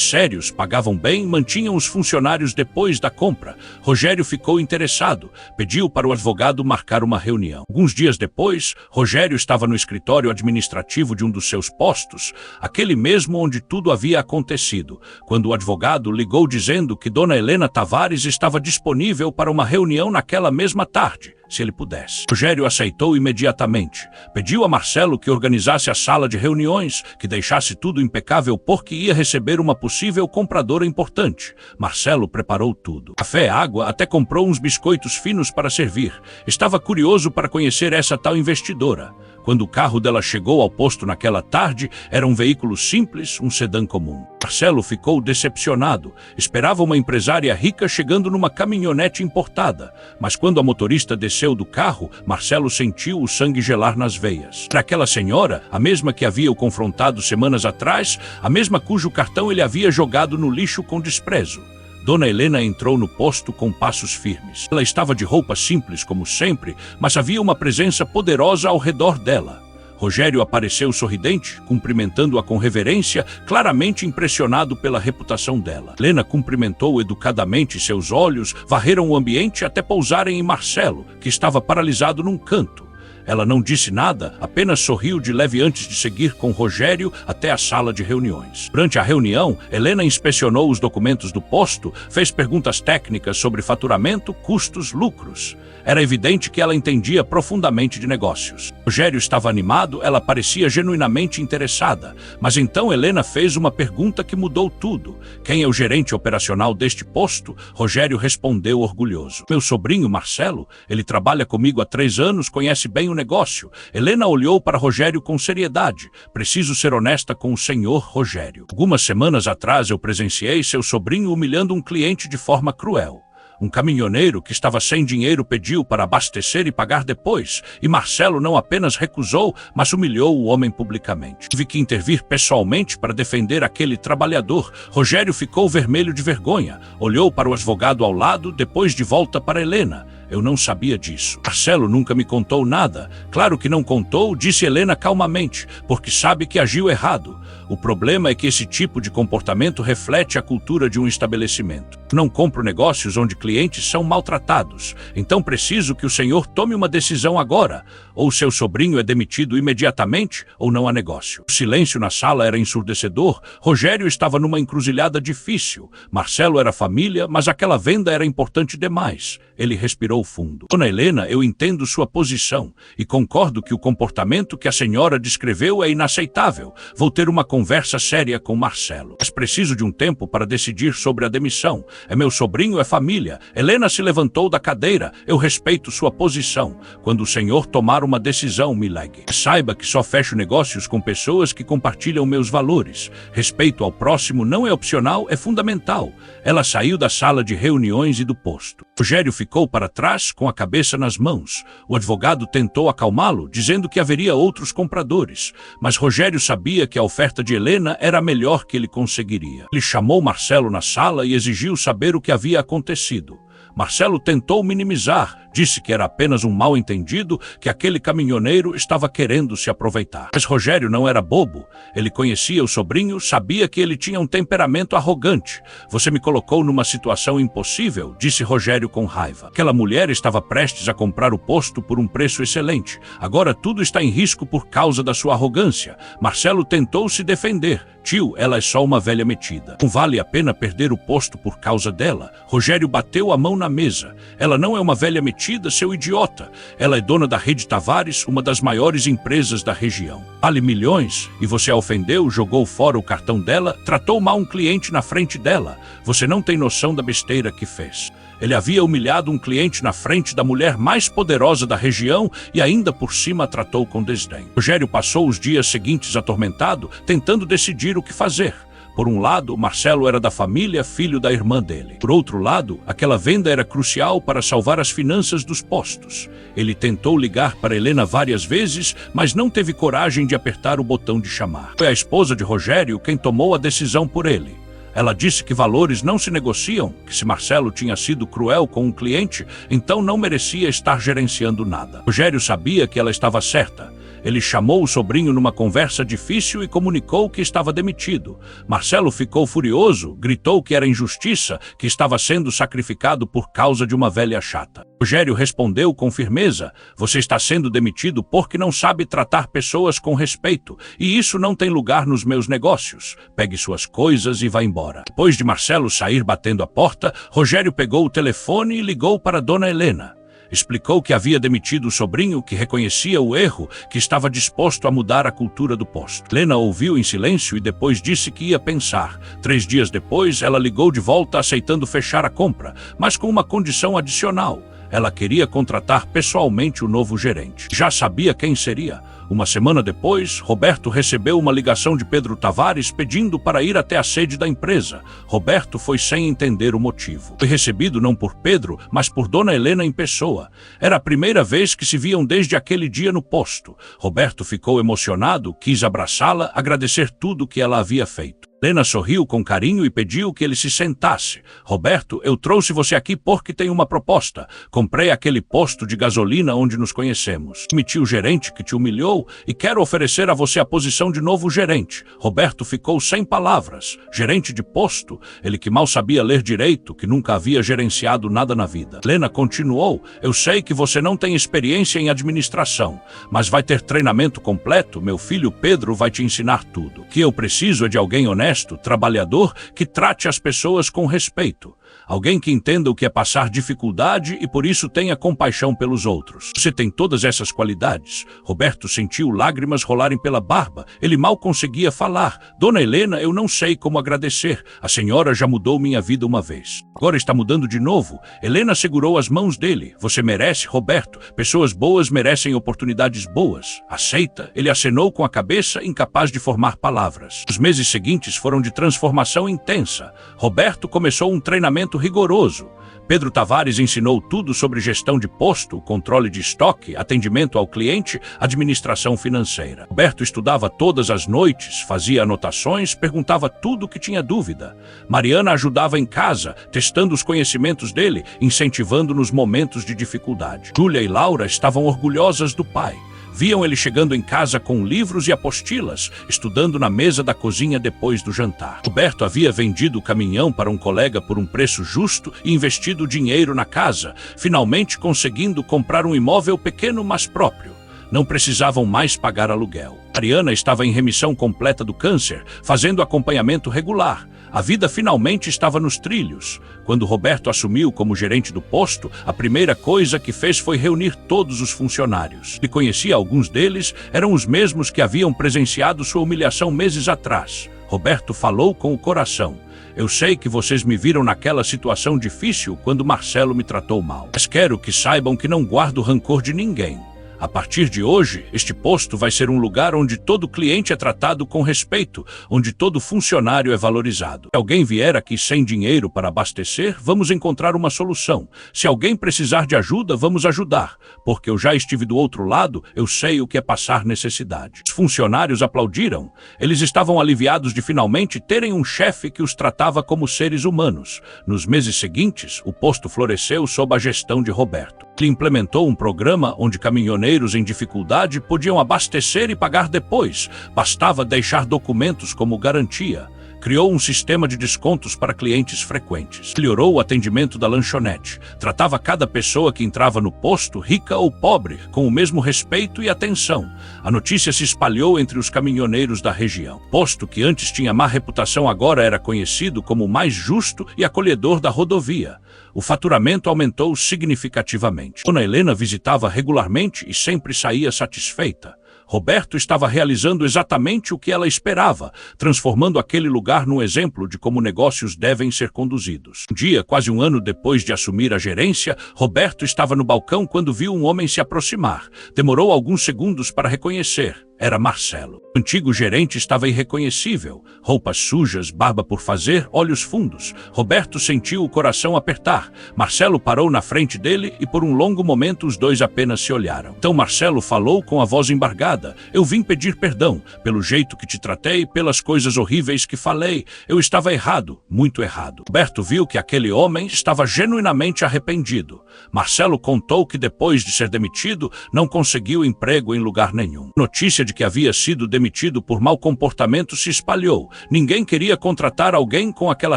[SPEAKER 1] sérios, pagavam bem, mantinham os funcionários depois da compra. Rogério ficou interessado, pediu para o advogado marcar uma reunião. Alguns dias depois, Rogério estava no escritório administrativo de um dos seus postos, aquele mesmo onde tudo havia acontecido, quando o advogado ligou dizendo que Dona Helena Tavares estava disponível para uma reunião naquela mesma tarde, se ele pudesse. Rogério aceitou imediatamente. Pediu a Marcelo que organizasse a sala de reuniões, que deixasse tudo impecável porque ia receber uma possível compradora importante. Marcelo preparou tudo. Café, água, até comprou uns biscoitos finos para servir. Estava curioso para conhecer essa tal investidora. Quando o carro dela chegou ao posto naquela tarde, era um veículo simples, um sedã comum. Marcelo ficou decepcionado. Esperava uma empresária rica chegando numa caminhonete importada. Mas quando a motorista desceu do carro, Marcelo sentiu o sangue gelar nas veias. Era aquela senhora, a mesma que havia o confrontado semanas atrás, a mesma cujo cartão ele havia jogado no lixo com desprezo. Dona Helena entrou no posto com passos firmes. Ela estava de roupa simples, como sempre, mas havia uma presença poderosa ao redor dela. Rogério apareceu sorridente, cumprimentando-a com reverência, claramente impressionado pela reputação dela. Helena cumprimentou educadamente, seus olhos varreram o ambiente até pousarem em Marcelo, que estava paralisado num canto. Ela não disse nada, apenas sorriu de leve antes de seguir com Rogério até a sala de reuniões. Durante a reunião, Helena inspecionou os documentos do posto, fez perguntas técnicas sobre faturamento, custos, lucros. Era evidente que ela entendia profundamente de negócios. Rogério estava animado, ela parecia genuinamente interessada. Mas então Helena fez uma pergunta que mudou tudo. Quem é o gerente operacional deste posto? Rogério respondeu orgulhoso. Meu sobrinho Marcelo, ele trabalha comigo há 3 anos, conhece bem o negócio. Helena olhou para Rogério com seriedade. Preciso ser honesta com o senhor Rogério. Algumas semanas atrás eu presenciei seu sobrinho humilhando um cliente de forma cruel. Um caminhoneiro que estava sem dinheiro pediu para abastecer e pagar depois, e Marcelo não apenas recusou, mas humilhou o homem publicamente. Tive que intervir pessoalmente para defender aquele trabalhador. Rogério ficou vermelho de vergonha, olhou para o advogado ao lado, depois de volta para Helena. Eu não sabia disso. Marcelo nunca me contou nada. Claro que não contou, disse Helena calmamente, porque sabe que agiu errado. O problema é que esse tipo de comportamento reflete a cultura de um estabelecimento. Não compro negócios onde clientes são maltratados. Então preciso que o senhor tome uma decisão agora. Ou seu sobrinho é demitido imediatamente, ou não há negócio. O silêncio na sala era ensurdecedor. Rogério estava numa encruzilhada difícil. Marcelo era família, mas aquela venda era importante demais. Ele respirou fundo. Dona Helena, eu entendo sua posição e concordo que o comportamento que a senhora descreveu é inaceitável. Vou ter uma conversa séria com Marcelo. Mas preciso de um tempo para decidir sobre a demissão. É meu sobrinho, é família. Helena se levantou da cadeira. Eu respeito sua posição. Quando o senhor tomar uma decisão, Milagre, saiba que só fecho negócios com pessoas que compartilham meus valores. Respeito ao próximo não é opcional, é fundamental. Ela saiu da sala de reuniões e do posto. Rogério ficou para trás com a cabeça nas mãos. O advogado tentou acalmá-lo, dizendo que haveria outros compradores. Mas Rogério sabia que a oferta de Helena era a melhor que ele conseguiria. Ele chamou Marcelo na sala e exigiu saber o que havia acontecido. Marcelo tentou minimizar, disse que era apenas um mal-entendido, que aquele caminhoneiro estava querendo se aproveitar. Mas Rogério não era bobo. Ele conhecia o sobrinho, sabia que ele tinha um temperamento arrogante. Você me colocou numa situação impossível, disse Rogério com raiva. Aquela mulher estava prestes a comprar o posto por um preço excelente. Agora tudo está em risco por causa da sua arrogância. Marcelo tentou se defender. Tio, ela é só uma velha metida. Não vale a pena perder o posto por causa dela. Rogério bateu a mão na mesa. Ela não é uma velha metida, seu idiota. Ela é dona da Rede Tavares, uma das maiores empresas da região. Vale milhões, e você a ofendeu, jogou fora o cartão dela, tratou mal um cliente na frente dela. Você não tem noção da besteira que fez. Ele havia humilhado um cliente na frente da mulher mais poderosa da região e ainda por cima a tratou com desdém. Rogério passou os dias seguintes atormentado, tentando decidir o que fazer. Por um lado, Marcelo era da família, filho da irmã dele. Por outro lado, aquela venda era crucial para salvar as finanças dos postos. Ele tentou ligar para Helena várias vezes, mas não teve coragem de apertar o botão de chamar. Foi a esposa de Rogério quem tomou a decisão por ele. Ela disse que valores não se negociam, que se Marcelo tinha sido cruel com um cliente, então não merecia estar gerenciando nada. Rogério sabia que ela estava certa. Ele chamou o sobrinho numa conversa difícil e comunicou que estava demitido. Marcelo ficou furioso, gritou que era injustiça, que estava sendo sacrificado por causa de uma velha chata. Rogério respondeu com firmeza: você está sendo demitido porque não sabe tratar pessoas com respeito, e isso não tem lugar nos meus negócios. Pegue suas coisas e vá embora. Depois de Marcelo sair batendo a porta, Rogério pegou o telefone e ligou para Dona Helena. Explicou que havia demitido o sobrinho, que reconhecia o erro, que estava disposto a mudar a cultura do posto. Helena ouviu em silêncio e depois disse que ia pensar. 3 dias depois, ela ligou de volta aceitando fechar a compra, mas com uma condição adicional. Ela queria contratar pessoalmente o novo gerente. Já sabia quem seria. Uma semana depois, Roberto recebeu uma ligação de Pedro Tavares pedindo para ir até a sede da empresa. Roberto foi sem entender o motivo. Foi recebido não por Pedro, mas por Dona Helena em pessoa. Era a primeira vez que se viam desde aquele dia no posto. Roberto ficou emocionado, quis abraçá-la, agradecer tudo que ela havia feito. Helena sorriu com carinho e pediu que ele se sentasse. Roberto, eu trouxe você aqui porque tenho uma proposta. Comprei aquele posto de gasolina onde nos conhecemos. Demiti o gerente que te humilhou e quero oferecer a você a posição de novo gerente. Roberto ficou sem palavras. Gerente de posto? Ele que mal sabia ler direito, que nunca havia gerenciado nada na vida. Helena continuou, eu sei que você não tem experiência em administração, mas vai ter treinamento completo, meu filho Pedro vai te ensinar tudo. O que eu preciso é de alguém honesto, trabalhador, que trate as pessoas com respeito. Alguém que entenda o que é passar dificuldade e por isso tenha compaixão pelos outros. Você tem todas essas qualidades. Roberto sentiu lágrimas rolarem pela barba. Ele mal conseguia falar. Dona Helena, eu não sei como agradecer. A senhora já mudou minha vida uma vez. Agora está mudando de novo. Helena segurou as mãos dele. Você merece, Roberto. Pessoas boas merecem oportunidades boas. Aceita? Ele acenou com a cabeça, incapaz de formar palavras. Os meses seguintes foram de transformação intensa. Roberto começou um treinamento acompanhamento rigoroso. Pedro Tavares ensinou tudo sobre gestão de posto, controle de estoque, atendimento ao cliente, administração financeira. Roberto estudava todas as noites, fazia anotações, perguntava tudo o que tinha dúvida. Mariana ajudava em casa, testando os conhecimentos dele, incentivando nos momentos de dificuldade. Júlia e Laura estavam orgulhosas do pai. Viam ele chegando em casa com livros e apostilas, estudando na mesa da cozinha depois do jantar. Roberto havia vendido o caminhão para um colega por um preço justo e investido dinheiro na casa, finalmente conseguindo comprar um imóvel pequeno, mas próprio. Não precisavam mais pagar aluguel. Mariana estava em remissão completa do câncer, fazendo acompanhamento regular. A vida finalmente estava nos trilhos. Quando Roberto assumiu como gerente do posto, a primeira coisa que fez foi reunir todos os funcionários. E conhecia alguns deles, eram os mesmos que haviam presenciado sua humilhação meses atrás. Roberto falou com o coração. Eu sei que vocês me viram naquela situação difícil quando Marcelo me tratou mal. Mas quero que saibam que não guardo rancor de ninguém. A partir de hoje, este posto vai ser um lugar onde todo cliente é tratado com respeito, onde todo funcionário é valorizado. Se alguém vier aqui sem dinheiro para abastecer, vamos encontrar uma solução. Se alguém precisar de ajuda, vamos ajudar. Porque eu já estive do outro lado, eu sei o que é passar necessidade. Os funcionários aplaudiram. Eles estavam aliviados de finalmente terem um chefe que os tratava como seres humanos. Nos meses seguintes, o posto floresceu sob a gestão de Roberto. Ele implementou um programa onde caminhoneiros em dificuldade podiam abastecer e pagar depois. Bastava deixar documentos como garantia. Criou um sistema de descontos para clientes frequentes. Melhorou o atendimento da lanchonete. Tratava cada pessoa que entrava no posto, rica ou pobre, com o mesmo respeito e atenção. A notícia se espalhou entre os caminhoneiros da região. O posto, que antes tinha má reputação, agora era conhecido como o mais justo e acolhedor da rodovia. O faturamento aumentou significativamente. Dona Helena visitava regularmente e sempre saía satisfeita. Roberto estava realizando exatamente o que ela esperava, transformando aquele lugar num exemplo de como negócios devem ser conduzidos. Um dia, quase um ano depois de assumir a gerência, Roberto estava no balcão quando viu um homem se aproximar. Demorou alguns segundos para reconhecer. Era Marcelo. O antigo gerente estava irreconhecível. Roupas sujas, barba por fazer, olhos fundos. Roberto sentiu o coração apertar. Marcelo parou na frente dele e por um longo momento os dois apenas se olharam. Então Marcelo falou com a voz embargada. Eu vim pedir perdão pelo jeito que te tratei, pelas coisas horríveis que falei. Eu estava errado, muito errado. Roberto viu que aquele homem estava genuinamente arrependido. Marcelo contou que depois de ser demitido, não conseguiu emprego em lugar nenhum. Notícia de que havia sido demitido por mau comportamento se espalhou. Ninguém queria contratar alguém com aquela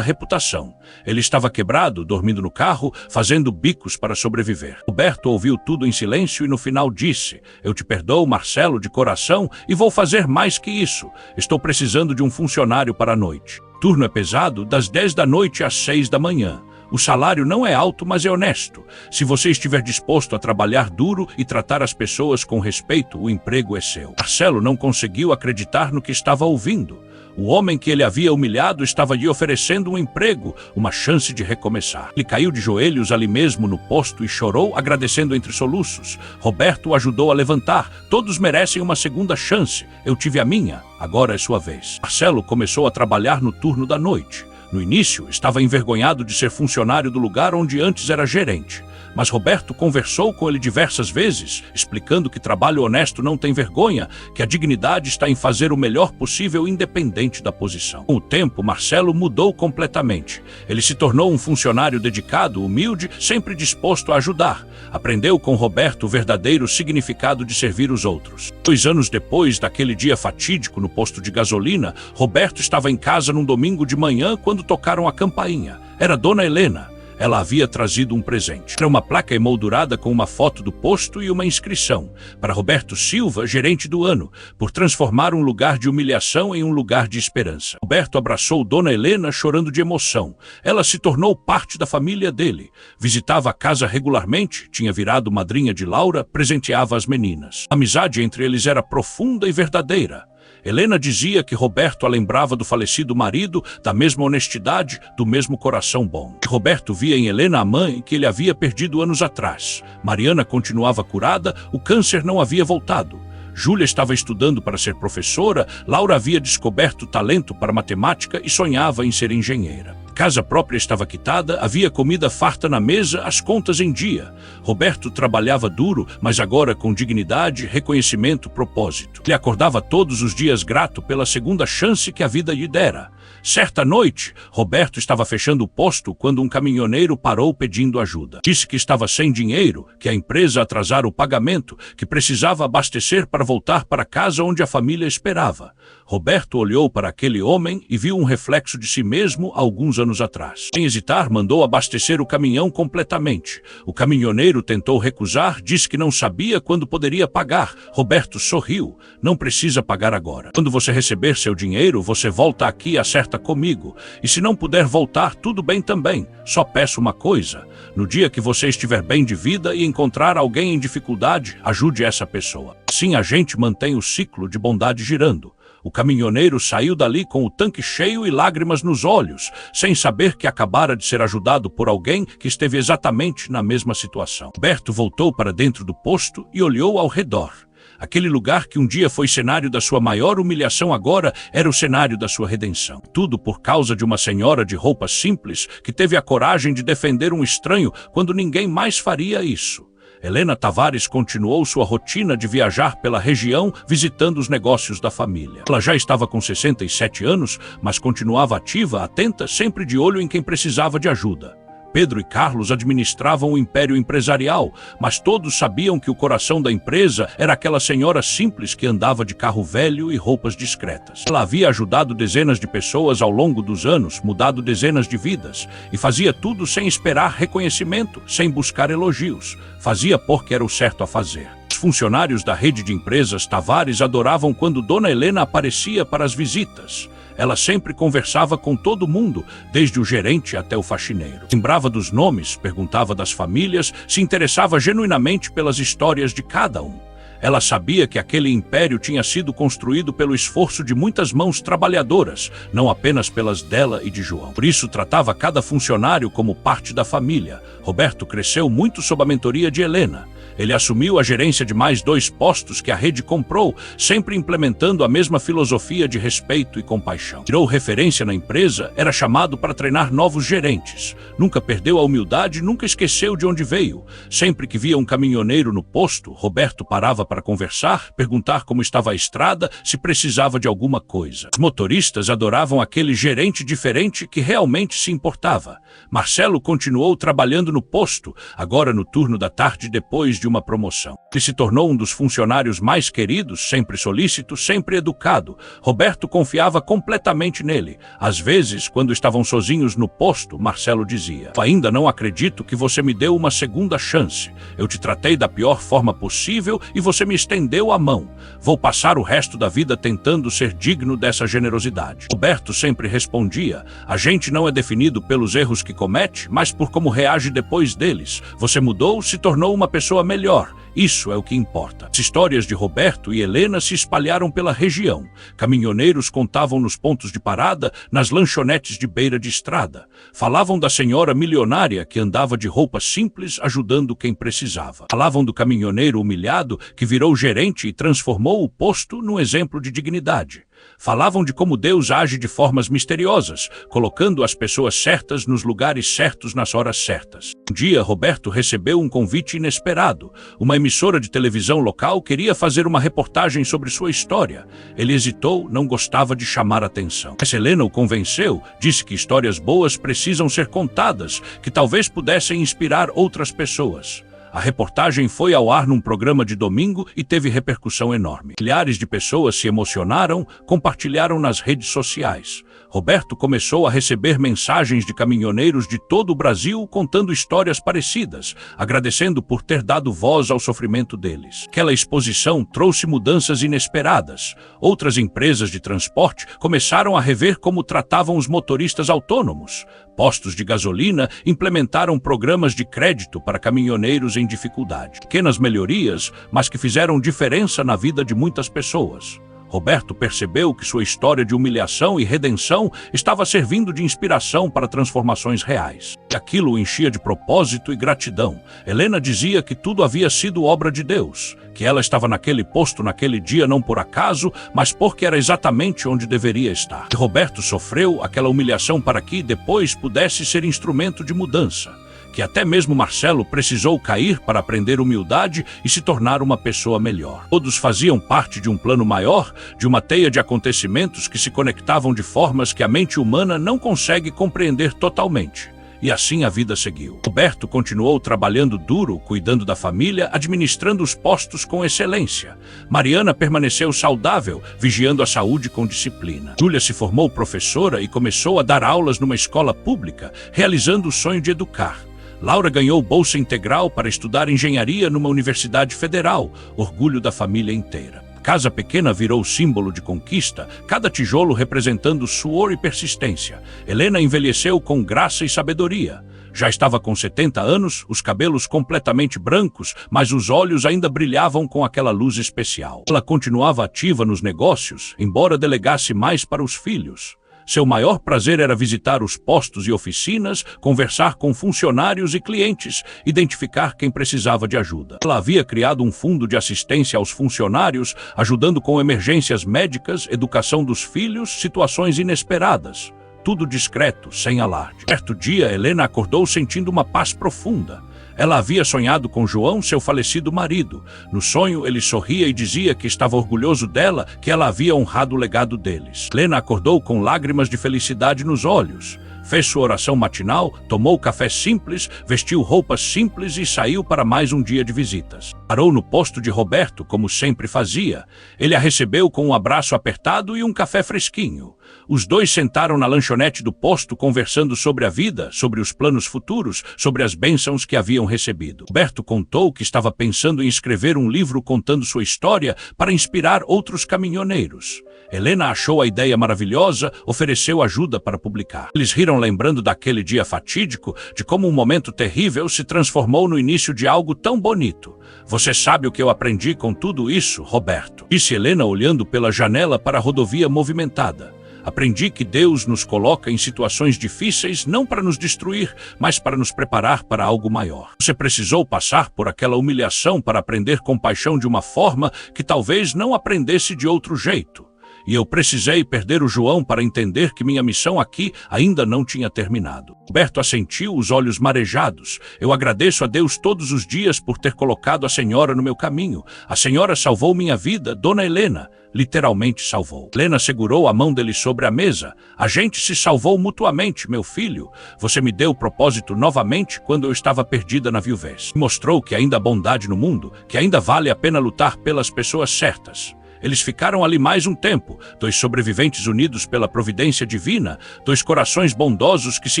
[SPEAKER 1] reputação. Ele estava quebrado, dormindo no carro, fazendo bicos para sobreviver. Roberto ouviu tudo em silêncio e no final disse: eu te perdoo, Marcelo, de coração, e vou fazer mais que isso. Estou precisando de um funcionário para a noite. O turno é pesado, das 10 da noite às 6 da manhã. O salário não é alto, mas é honesto. Se você estiver disposto a trabalhar duro e tratar as pessoas com respeito, o emprego é seu. Marcelo não conseguiu acreditar no que estava ouvindo. O homem que ele havia humilhado estava lhe oferecendo um emprego, uma chance de recomeçar. Ele caiu de joelhos ali mesmo no posto e chorou, agradecendo entre soluços. Roberto o ajudou a levantar. Todos merecem uma segunda chance. Eu tive a minha, agora é sua vez. Marcelo começou a trabalhar no turno da noite. No início, estava envergonhado de ser funcionário do lugar onde antes era gerente. Mas Roberto conversou com ele diversas vezes, explicando que trabalho honesto não tem vergonha, que a dignidade está em fazer o melhor possível independente da posição. Com o tempo, Marcelo mudou completamente. Ele se tornou um funcionário dedicado, humilde, sempre disposto a ajudar. Aprendeu com Roberto o verdadeiro significado de servir os outros. 2 anos depois daquele dia fatídico no posto de gasolina, Roberto estava em casa num domingo de manhã quando tocaram a campainha. Era Dona Helena. Ela havia trazido um presente. Era uma placa emoldurada com uma foto do posto e uma inscrição. Para Roberto Silva, gerente do ano, por transformar um lugar de humilhação em um lugar de esperança. Roberto abraçou Dona Helena chorando de emoção. Ela se tornou parte da família dele. Visitava a casa regularmente, tinha virado madrinha de Laura, presenteava as meninas. A amizade entre eles era profunda e verdadeira. Helena dizia que Roberto a lembrava do falecido marido, da mesma honestidade, do mesmo coração bom. Roberto via em Helena a mãe que ele havia perdido anos atrás. Mariana continuava curada, o câncer não havia voltado. Júlia estava estudando para ser professora, Laura havia descoberto talento para matemática e sonhava em ser engenheira. Casa própria estava quitada, havia comida farta na mesa, as contas em dia. Roberto trabalhava duro, mas agora com dignidade, reconhecimento, propósito. Ele acordava todos os dias grato pela segunda chance que a vida lhe dera. Certa noite, Roberto estava fechando o posto quando um caminhoneiro parou pedindo ajuda. Disse que estava sem dinheiro, que a empresa atrasara o pagamento, que precisava abastecer para voltar para casa onde a família esperava. Roberto olhou para aquele homem e viu um reflexo de si mesmo alguns anos atrás. Sem hesitar, mandou abastecer o caminhão completamente. O caminhoneiro tentou recusar, disse que não sabia quando poderia pagar. Roberto sorriu. Não precisa pagar agora. Quando você receber seu dinheiro, você volta aqui e acerta comigo. E se não puder voltar, tudo bem também. Só peço uma coisa. No dia que você estiver bem de vida e encontrar alguém em dificuldade, ajude essa pessoa. Assim a gente mantém o ciclo de bondade girando. O caminhoneiro saiu dali com o tanque cheio e lágrimas nos olhos, sem saber que acabara de ser ajudado por alguém que esteve exatamente na mesma situação. Roberto voltou para dentro do posto e olhou ao redor. Aquele lugar que um dia foi cenário da sua maior humilhação agora era o cenário da sua redenção. Tudo por causa de uma senhora de roupas simples que teve a coragem de defender um estranho quando ninguém mais faria isso. Helena Tavares continuou sua rotina de viajar pela região visitando os negócios da família. Ela já estava com 67 anos, mas continuava ativa, atenta, sempre de olho em quem precisava de ajuda. Pedro e Carlos administravam o império empresarial, mas todos sabiam que o coração da empresa era aquela senhora simples que andava de carro velho e roupas discretas. Ela havia ajudado dezenas de pessoas ao longo dos anos, mudado dezenas de vidas, e fazia tudo sem esperar reconhecimento, sem buscar elogios. Fazia porque era o certo a fazer. Os funcionários da rede de empresas Tavares adoravam quando Dona Helena aparecia para as visitas. Ela sempre conversava com todo mundo, desde o gerente até o faxineiro. Lembrava dos nomes, perguntava das famílias, se interessava genuinamente pelas histórias de cada um. Ela sabia que aquele império tinha sido construído pelo esforço de muitas mãos trabalhadoras, não apenas pelas dela e de João. Por isso, tratava cada funcionário como parte da família. Roberto cresceu muito sob a mentoria de Helena. Ele assumiu a gerência de mais 2 postos que a rede comprou, sempre implementando a mesma filosofia de respeito e compaixão. Tirou referência na empresa, era chamado para treinar novos gerentes. Nunca perdeu a humildade, nunca esqueceu de onde veio. Sempre que via um caminhoneiro no posto, Roberto parava para conversar, perguntar como estava a estrada, se precisava de alguma coisa. Os motoristas adoravam aquele gerente diferente que realmente se importava. Marcelo continuou trabalhando no posto, agora no turno da tarde depois de uma promoção. Ele se tornou um dos funcionários mais queridos, sempre solícito, sempre educado. Roberto confiava completamente nele. Às vezes, quando estavam sozinhos no posto, Marcelo dizia: "Ainda não acredito que você me deu uma segunda chance. Eu te tratei da pior forma possível e você me estendeu a mão. Vou passar o resto da vida tentando ser digno dessa generosidade." Roberto sempre respondia: "A gente não é definido pelos erros que comete, mas por como reage depois deles. Você mudou, se tornou uma pessoa melhor. Isso é o que importa." As histórias de Roberto e Helena se espalharam pela região. Caminhoneiros contavam nos pontos de parada, nas lanchonetes de beira de estrada. Falavam da senhora milionária que andava de roupa simples ajudando quem precisava. Falavam do caminhoneiro humilhado que virou gerente e transformou o posto num exemplo de dignidade. Falavam de como Deus age de formas misteriosas, colocando as pessoas certas nos lugares certos nas horas certas. Um dia, Roberto recebeu um convite inesperado. Uma emissora de televisão local queria fazer uma reportagem sobre sua história. Ele hesitou, não gostava de chamar atenção. Mas Helena o convenceu, disse que histórias boas precisam ser contadas, que talvez pudessem inspirar outras pessoas. A reportagem foi ao ar num programa de domingo e teve repercussão enorme. Milhares de pessoas se emocionaram, compartilharam nas redes sociais. Roberto começou a receber mensagens de caminhoneiros de todo o Brasil contando histórias parecidas, agradecendo por ter dado voz ao sofrimento deles. Aquela exposição trouxe mudanças inesperadas. Outras empresas de transporte começaram a rever como tratavam os motoristas autônomos. Postos de gasolina implementaram programas de crédito para caminhoneiros em dificuldade. Pequenas melhorias, mas que fizeram diferença na vida de muitas pessoas. Roberto percebeu que sua história de humilhação e redenção estava servindo de inspiração para transformações reais. E aquilo o enchia de propósito e gratidão. Helena dizia que tudo havia sido obra de Deus, que ela estava naquele posto naquele dia não por acaso, mas porque era exatamente onde deveria estar. E Roberto sofreu aquela humilhação para que depois pudesse ser instrumento de mudança. Que até mesmo Marcelo precisou cair para aprender humildade e se tornar uma pessoa melhor. Todos faziam parte de um plano maior, de uma teia de acontecimentos que se conectavam de formas que a mente humana não consegue compreender totalmente. E assim a vida seguiu. Roberto continuou trabalhando duro, cuidando da família, administrando os postos com excelência. Mariana permaneceu saudável, vigiando a saúde com disciplina. Júlia se formou professora e começou a dar aulas numa escola pública, realizando o sonho de educar. Laura ganhou bolsa integral para estudar engenharia numa universidade federal, orgulho da família inteira. A casa pequena virou símbolo de conquista, cada tijolo representando suor e persistência. Helena envelheceu com graça e sabedoria. Já estava com 70 anos, os cabelos completamente brancos, mas os olhos ainda brilhavam com aquela luz especial. Ela continuava ativa nos negócios, embora delegasse mais para os filhos. Seu maior prazer era visitar os postos e oficinas, conversar com funcionários e clientes, identificar quem precisava de ajuda. Ela havia criado um fundo de assistência aos funcionários, ajudando com emergências médicas, educação dos filhos, situações inesperadas. Tudo discreto, sem alarde. Certo dia, Helena acordou sentindo uma paz profunda. Ela havia sonhado com João, seu falecido marido. No sonho, ele sorria e dizia que estava orgulhoso dela, que ela havia honrado o legado deles. Helena acordou com lágrimas de felicidade nos olhos. Fez sua oração matinal, tomou café simples, vestiu roupas simples e saiu para mais um dia de visitas. Parou no posto de Roberto, como sempre fazia. Ele a recebeu com um abraço apertado e um café fresquinho. Os dois sentaram na lanchonete do posto conversando sobre a vida, sobre os planos futuros, sobre as bênçãos que haviam recebido. Roberto contou que estava pensando em escrever um livro contando sua história para inspirar outros caminhoneiros. Helena achou a ideia maravilhosa, ofereceu ajuda para publicar. Eles riram lembrando daquele dia fatídico, de como um momento terrível se transformou no início de algo tão bonito. Você sabe o que eu aprendi com tudo isso, Roberto? Disse Helena olhando pela janela para a rodovia movimentada. Aprendi que Deus nos coloca em situações difíceis não para nos destruir, mas para nos preparar para algo maior. Você precisou passar por aquela humilhação para aprender compaixão de uma forma que talvez não aprendesse de outro jeito. E eu precisei perder o João para entender que minha missão aqui ainda não tinha terminado. Roberto assentiu, os olhos marejados. Eu agradeço a Deus todos os dias por ter colocado a senhora no meu caminho. A senhora salvou minha vida, Dona Helena. Literalmente salvou. Helena segurou a mão dele sobre a mesa. A gente se salvou mutuamente, meu filho. Você me deu propósito novamente quando eu estava perdida na viuvez. Mostrou que ainda há bondade no mundo, que ainda vale a pena lutar pelas pessoas certas. Eles ficaram ali mais um tempo, dois sobreviventes unidos pela providência divina, dois corações bondosos que se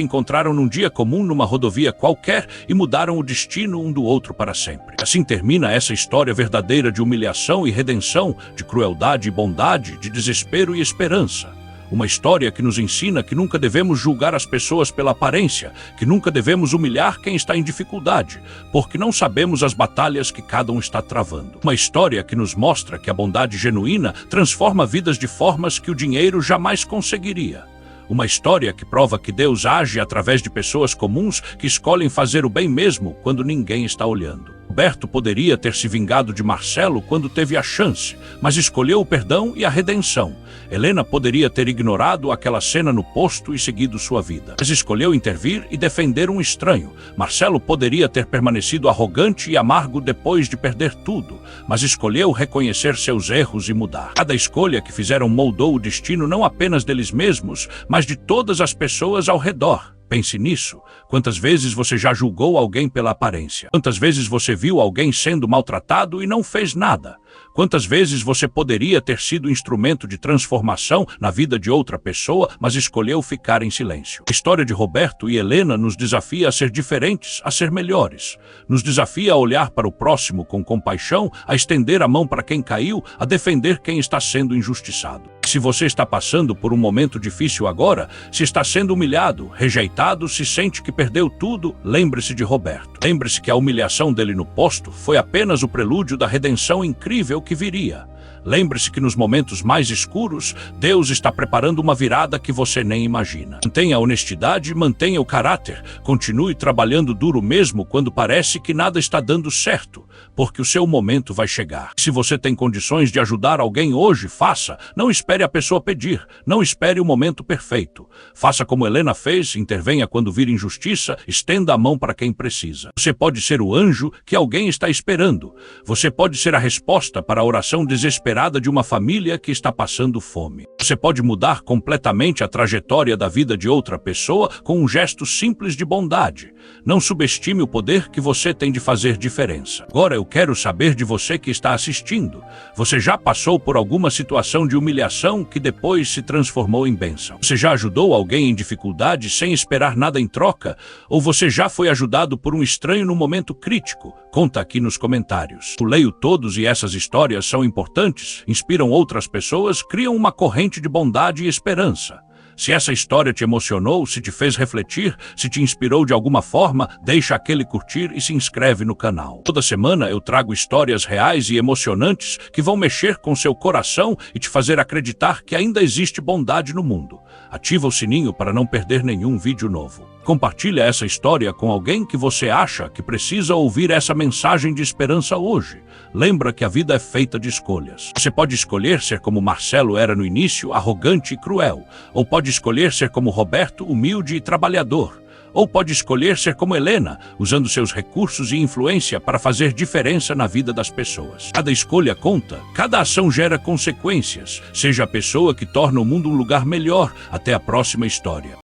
[SPEAKER 1] encontraram num dia comum numa rodovia qualquer e mudaram o destino um do outro para sempre. Assim termina essa história verdadeira de humilhação e redenção, de crueldade e bondade, de desespero e esperança. Uma história que nos ensina que nunca devemos julgar as pessoas pela aparência, que nunca devemos humilhar quem está em dificuldade, porque não sabemos as batalhas que cada um está travando. Uma história que nos mostra que a bondade genuína transforma vidas de formas que o dinheiro jamais conseguiria. Uma história que prova que Deus age através de pessoas comuns que escolhem fazer o bem mesmo quando ninguém está olhando. Roberto poderia ter se vingado de Marcelo quando teve a chance, mas escolheu o perdão e a redenção. Helena poderia ter ignorado aquela cena no posto e seguido sua vida, mas escolheu intervir e defender um estranho. Marcelo poderia ter permanecido arrogante e amargo depois de perder tudo, mas escolheu reconhecer seus erros e mudar. Cada escolha que fizeram moldou o destino não apenas deles mesmos, mas de todas as pessoas ao redor. Pense nisso. Quantas vezes você já julgou alguém pela aparência? Quantas vezes você viu alguém sendo maltratado e não fez nada? Quantas vezes você poderia ter sido instrumento de transformação na vida de outra pessoa, mas escolheu ficar em silêncio? A história de Roberto e Helena nos desafia a ser diferentes, a ser melhores. Nos desafia a olhar para o próximo com compaixão, a estender a mão para quem caiu, a defender quem está sendo injustiçado. Se você está passando por um momento difícil agora, se está sendo humilhado, rejeitado, se sente que perdeu tudo, lembre-se de Roberto. Lembre-se que a humilhação dele no posto foi apenas o prelúdio da redenção incrível que viria. Lembre-se que nos momentos mais escuros, Deus está preparando uma virada que você nem imagina. Mantenha a honestidade, mantenha o caráter, continue trabalhando duro mesmo quando parece que nada está dando certo, porque o seu momento vai chegar. Se você tem condições de ajudar alguém hoje, faça. Não espere a pessoa pedir, não espere o momento perfeito. Faça como Helena fez, intervenha quando vir injustiça, estenda a mão para quem precisa. Você pode ser o anjo que alguém está esperando. Você pode ser a resposta para a oração desesperada de uma família que está passando fome. Você pode mudar completamente a trajetória da vida de outra pessoa com um gesto simples de bondade. Não subestime o poder que você tem de fazer diferença. Agora eu quero saber de você que está assistindo. Você já passou por alguma situação de humilhação que depois se transformou em bênção? Você já ajudou alguém em dificuldade sem esperar nada em troca? Ou você já foi ajudado por um estranho no momento crítico? Conta aqui nos comentários. Eu leio todos e essas histórias são importantes, inspiram outras pessoas, criam uma corrente de bondade e esperança. Se essa história te emocionou, se te fez refletir, se te inspirou de alguma forma, deixa aquele curtir e se inscreve no canal. Toda semana eu trago histórias reais e emocionantes que vão mexer com seu coração e te fazer acreditar que ainda existe bondade no mundo. Ativa o sininho para não perder nenhum vídeo novo. Compartilha essa história com alguém que você acha que precisa ouvir essa mensagem de esperança hoje. Lembra que a vida é feita de escolhas. Você pode escolher ser como Marcelo era no início, arrogante e cruel. Ou pode escolher ser como Roberto, humilde e trabalhador. Ou pode escolher ser como Helena, usando seus recursos e influência para fazer diferença na vida das pessoas. Cada escolha conta, cada ação gera consequências. Seja a pessoa que torna o mundo um lugar melhor. Até a próxima história.